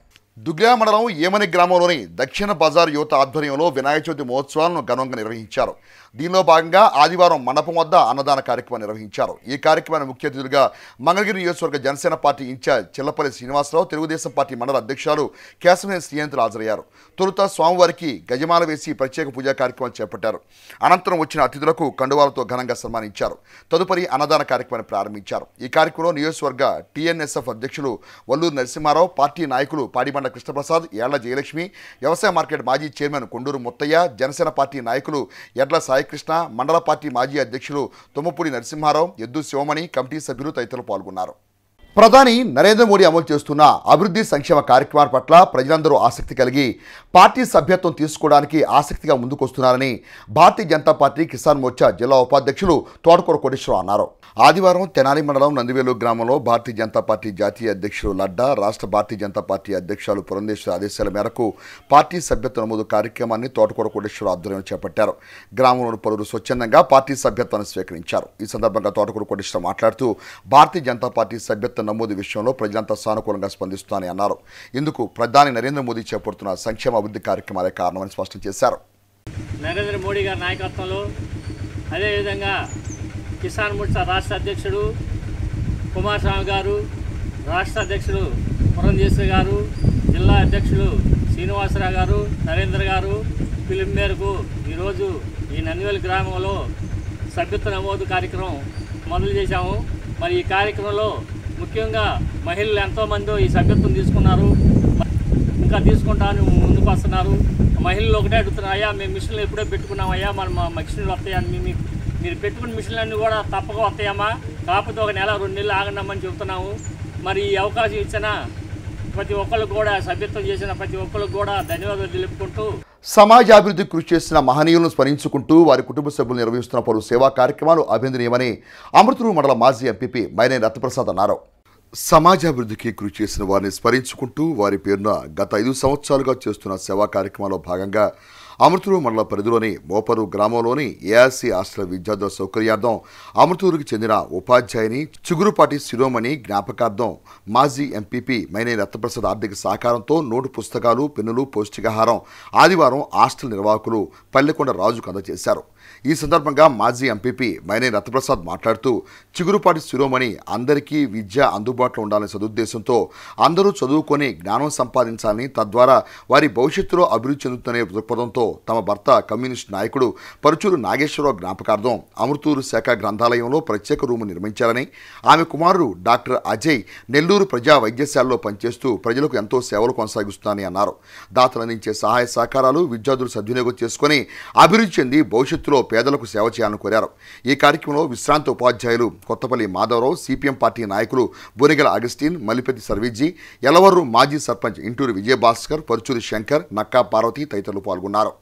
[SPEAKER 1] దుగ్గ్రాల మండలం ఏమని గ్రామంలోని దక్షిణ బజార్ యువత ఆధ్వర్యంలో వినాయక చవితి మహోత్సవాలను ఘనంగా నిర్వహించారు. దీనిలో భాగంగా ఆదివారం మండపం వద్ద అన్నదాన కార్యక్రమం నిర్వహించారు. ఈ కార్యక్రమానికి ముఖ్య అతిథులుగా మంగళగిరి నియోజకవర్గ Janasena party in-charge Chillapalli Srinivasarao, Telugudesam party మండల అధ్యక్షులు కేశవనేని శ్రీయంతులు హాజరయ్యారు. తొలుత స్వామివారికి గజమాల వేసి ప్రత్యేక పూజా కార్యక్రమం చేపట్టారు. అనంతరం వచ్చిన అతిథులకు కండువాలతో ఘనంగా సన్మానించారు. తదుపరి అన్నదాన కార్యక్రమాన్ని ప్రారంభించారు. ఈ కార్యక్రమంలో నియోజకవర్గ టీఎన్ఎస్ఎఫ్ అధ్యక్షులు వల్లూరు నరసింహారావు, పార్టీ నాయకులు పాడిబండ కృష్ణప్రసాద్, ఏళ్ల జయలక్ష్మి, వ్యవసాయ మార్కెట్ మాజీ చైర్మన్ కొండూరు ముత్తయ్య, జనసేన పార్టీ నాయకులు ఎడ్ల సాయికృష్ణ, మండల పార్టీ మాజీ అధ్యక్షులు తుమ్మపూడి నరసింహారావు, ఎద్దు శివమణి, కమిటీ సభ్యులు తదితరులు పాల్గొన్నారు. ప్రధాని నరేంద్ర మోడీ అమలు చేస్తున్న అభివృద్ధి సంక్షేమ కార్యక్రమాల పట్ల ప్రజలందరూ ఆసక్తి కలిగి పార్టీ సభ్యత్వం తీసుకోవడానికి ఆసక్తిగా ముందుకొస్తున్నారని భారతీయ జనతా పార్టీ కిసాన్ మోర్చా జిల్లా ఉపాధ్యక్షులు తోటకూర కోటేశ్వరరావు అన్నారు. ఆదివారం తెనాలి మండలం నందివేలు గ్రామంలో భారతీయ జనతా పార్టీ జాతీయ అధ్యక్షులు లడ్డా, రాష్ట్ర భారతీయ జనతా పార్టీ అధ్యక్షులు పురంధేశ్వరి ఆదేశాల మేరకు పార్టీ సభ్యత్వ నమోదు కార్యక్రమాన్ని తోటకూర కోటేశ్వరరావు ఆధ్వర్యంలో చేపట్టారు. గ్రామంలోని పలువురు స్వచ్ఛందంగా పార్టీ సభ్యత్వాన్ని స్వీకరించారు. ఈ సందర్భంగా తోటకూర కోటేశ్వరరావు మాట్లాడుతూ భారతీయ జనతా పార్టీ సభ్యత్వ నమోదు విషయంలో ప్రజలంతా సానుకూలంగా స్పందిస్తున్నారని అన్నారు. ఇందుకు ప్రధాని నరేంద్ర మోదీ చేపడుతున్న సంక్షేమ అభివృద్ధి కార్యక్రమాలే కారణమని స్పష్టం చేశారు.
[SPEAKER 21] నరేంద్ర మోడీ గారి నాయకత్వంలో, అదేవిధంగా కిసాన్ మోర్చా రాష్ట్ర అధ్యక్షుడు కుమారస్వామి గారు, రాష్ట్ర అధ్యక్షుడు పురంధేశ్వరి గారు, జిల్లా అధ్యక్షులు శ్రీనివాసరావు గారు, నరేంద్ర గారు పిలుపు మేరకు ఈరోజు ఈ నందివేలు గ్రామంలో సభ్యత్వ నమోదు కార్యక్రమం మొదలు చేశాము. మరి ఈ కార్యక్రమంలో ముఖ్యంగా మహిళలు ఎంతోమంది ఈ సభ్యత్వం తీసుకున్నారు, ఇంకా తీసుకుంటాను ముందుకు వస్తున్నారు. మహిళలు ఒకటే అడుగుతున్నారు, అయ్యా మేము మిషన్లు ఎప్పుడో పెట్టుకున్నామయ్యా, మన మా మిషన్లు వస్తాయని. మీరు పెట్టుకున్న మిషన్లన్నీ కూడా తప్పక వస్తాయమ్మా, కాకపోతే ఒక నెల 2 నెలలు ఆగండమని చెబుతున్నాము. మరి ఈ అవకాశం ఇచ్చిన ప్రతి ఒక్కరికి కూడా, సభ్యత్వం చేసిన ప్రతి ఒక్కరికి కూడా ధన్యవాదాలు తెలుపుకుంటూ,
[SPEAKER 1] సమాజాభివృద్ధి కృషి చేసిన మహనీయులను స్మరించుకుంటూ వారి కుటుంబ సభ్యులు నిర్వహిస్తున్న పలు సేవా కార్యక్రమాలు అభినందనీయమని అమృతూరు మండల మాజీ ఎంపీపీ మైనేని రత్నప్రసాద్ అన్నారు. సమాజాభివృద్ధికి కృషి చేసిన వారిని స్మరించుకుంటూ వారి పేరున గత 5 సంవత్సరాలుగా చేస్తున్న సేవా కార్యక్రమాల్లో భాగంగా అమృతూరు మండల పరిధిలోని మోపరు గ్రామంలోని ఏఆర్సీ హాస్టల్ విద్యార్థుల సౌకర్యార్థం అమృతూరుకు చెందిన ఉపాధ్యాయుని చిగురుపాటి శిరోమణి జ్ఞాపకార్థం మాజీ ఎంపీపీ మైనేని రత్నప్రసాద్ ఆర్థిక సహకారంతో నోటు పుస్తకాలు, పెన్నులు, పౌష్టికాహారం ఆదివారం హాస్టల్ నిర్వాహకులు పల్లెకొండ రాజుకు అందజేశారు. ఈ సందర్భంగా మాజీ ఎంపీపీ మైనే రత్నప్రసాద్ మాట్లాడుతూ చిగురుపాటి శిరోమణి అందరికీ విద్య అందుబాటులో ఉండాలనే సదుద్దేశంతో అందరూ చదువుకొని జ్ఞానం సంపాదించాలని, తద్వారా వారి భవిష్యత్తులో అభివృద్ధి చెందుతుందనే దృక్పథంతో తమ భర్త కమ్యూనిస్ట్ నాయకుడు పరుచూరు నాగేశ్వరరావు జ్ఞాపకార్థం అమృతూరు శాఖ గ్రంథాలయంలో ప్రత్యేక రూము నిర్మించారని, ఆమె కుమారుడు డాక్టర్ అజయ్ నెల్లూరు ప్రజా వైద్యశాలలో పనిచేస్తూ ప్రజలకు ఎంతో సేవలు కొనసాగిస్తున్నారని అన్నారు. దాతలు అందించే సహాయ సహకారాలు విద్యార్థులు సద్వినియోగం చేసుకుని అభివృద్ధి చెంది భవిష్యత్తులో పేదలకు సేవ చేయాలని కోరారు. ఈ కార్యక్రమంలో విశ్రాంత ఉపాధ్యాయులు కొత్తపల్లి మాధవరావు, సిపిఎం పార్టీ నాయకులు బొరిగల అగస్టిన్, మల్లిపెద్ది సర్వీజీ, ఎలవర్రు మాజీ సర్పంచ్ ఇంటూరు విజయభాస్కర్, పరుచూరి శంకర్, నక్కా పార్వతి తదితరులు పాల్గొన్నారు.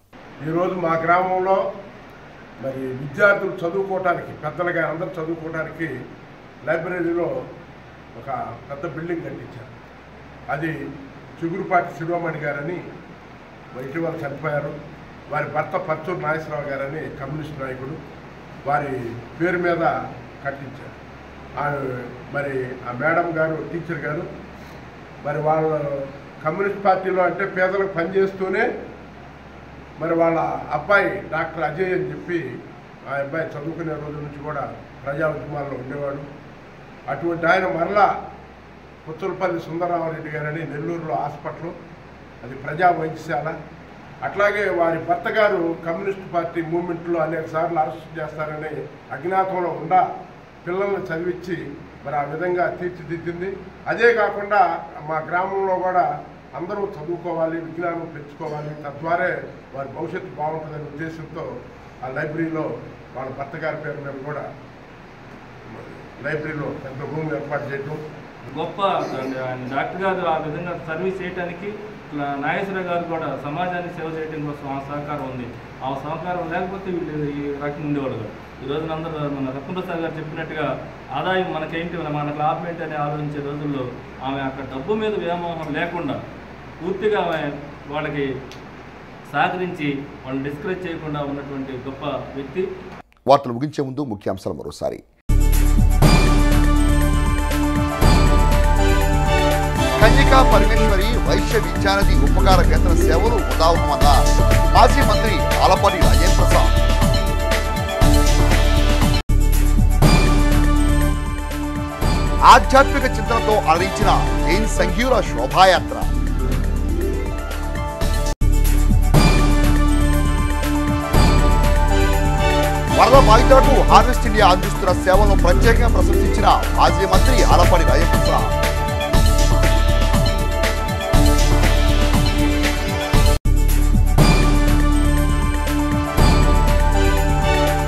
[SPEAKER 4] ఈరోజు మా గ్రామంలో మరి విద్యార్థులు చదువుకోవడానికి, పెద్దలుగా అందరూ చదువుకోవడానికి లైబ్రరీలో ఒక పెద్ద బిల్డింగ్ కట్టించారు. అది చిగురుపాటి శిరోమణి గారని ఇటీవల చనిపోయారు. వారి భర్త పరుచూరు నాగేశ్వరరావు గారని కమ్యూనిస్ట్ నాయకుడు, వారి పేరు మీద కట్టించారు. మరి ఆ మేడం గారు, టీచర్ గారు, మరి వాళ్ళ కమ్యూనిస్ట్ పార్టీలో అంటే పేదలకు పనిచేస్తూనే మరి వాళ్ళ అబ్బాయి డాక్టర్ అజయ్ అని చెప్పి ఆ అబ్బాయి చదువుకునే రోజుల నుంచి కూడా ప్రజా ఉద్యమాల్లో ఉండేవాడు. అటువంటి ఆయన మరలా పుచ్చలపల్లి సుందరరామరెడ్డి గారని నెల్లూరులో హాస్పిటల్, అది ప్రజా వైద్యశాల. అట్లాగే వారి భర్త గారు కమ్యూనిస్ట్ పార్టీ మూవ్మెంట్లో అనేక సార్లు అరెస్ట్ చేస్తారని అజ్ఞాతంలో ఉండా పిల్లల్ని చదివించి మరి ఆ విధంగా తీర్చిదిద్దింది. అదే కాకుండా మా గ్రామంలో కూడా అందరూ చదువుకోవాలి, విజ్ఞానం పెంచుకోవాలి, తద్వారే వారి భవిష్యత్తు బాగుంటుందనే ఉద్దేశంతో ఆ లైబ్రరీలో వాళ్ళ భర్త గారి పేరు మీద కూడా లైబ్రరీలో పెద్ద రూమ్ ఏర్పాటు చేయడం
[SPEAKER 22] గొప్ప. డాక్టర్ గారు ఆ విధంగా సర్వీస్ చేయడానికి, నాగేశ్వర గారు కూడా సమాజాన్ని సేవ చేయడం కోసం ఆ సహకారం ఉంది. ఆ సహకారం లేకపోతే వీళ్ళు ఈ రకంగా ఉండేవాళ్ళు కాదు. ఈ రోజున అందరూ మన రత్నప్రసాద్ గారు చెప్పినట్టుగా ఆదాయం మనకేంటి, మనకు లాభం ఏంటి అని ఆలోచించే రోజుల్లో ఆమె అక్కడ డబ్బు మీద వ్యామోహం లేకుండా పూర్తిగా ఆమె వాళ్ళకి సహకరించి వాళ్ళని డిస్కరేజ్ చేయకుండా ఉన్నటువంటి గొప్ప వ్యక్తి.
[SPEAKER 1] వార్తలు ముగించే ముందు ముఖ్యాంశాలు మరోసారి. కన్యకా పరమేశ్వరి వైశ్య విద్యానిధి ఉపకార వేతన సేవలు ఉదాహరణ మాజీ మంత్రి ఆలపాటి రాజేంద్ర ప్రసాద్. ఆధ్యాత్మిక చింతనతో అలరించిన జైన్ సంఘీయుల శోభాయాత్ర. వరద బాధితులకు హార్వెస్ట్ ఇండియా అందిస్తున్న సేవలను ప్రత్యేకంగా ప్రశంసించిన మాజీ మంత్రి ఆలపాటి రాజేంద్ర ప్రసాద్.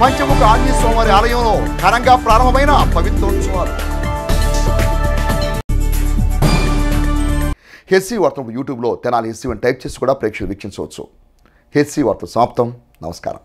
[SPEAKER 1] పంచముఖ ఆంజనేయ స్వామివారి ఆలయంలో ఘనంగా ప్రారంభమైన పవిత్రోత్సవాలు. హెచ్సి వార్తలు యూట్యూబ్లో తెనాలి హెచ్సి అని టైప్ చేసి కూడా ప్రేక్షకులు వీక్షించవచ్చు. హెచ్సి వార్తలు సమాప్తం. నమస్కారం.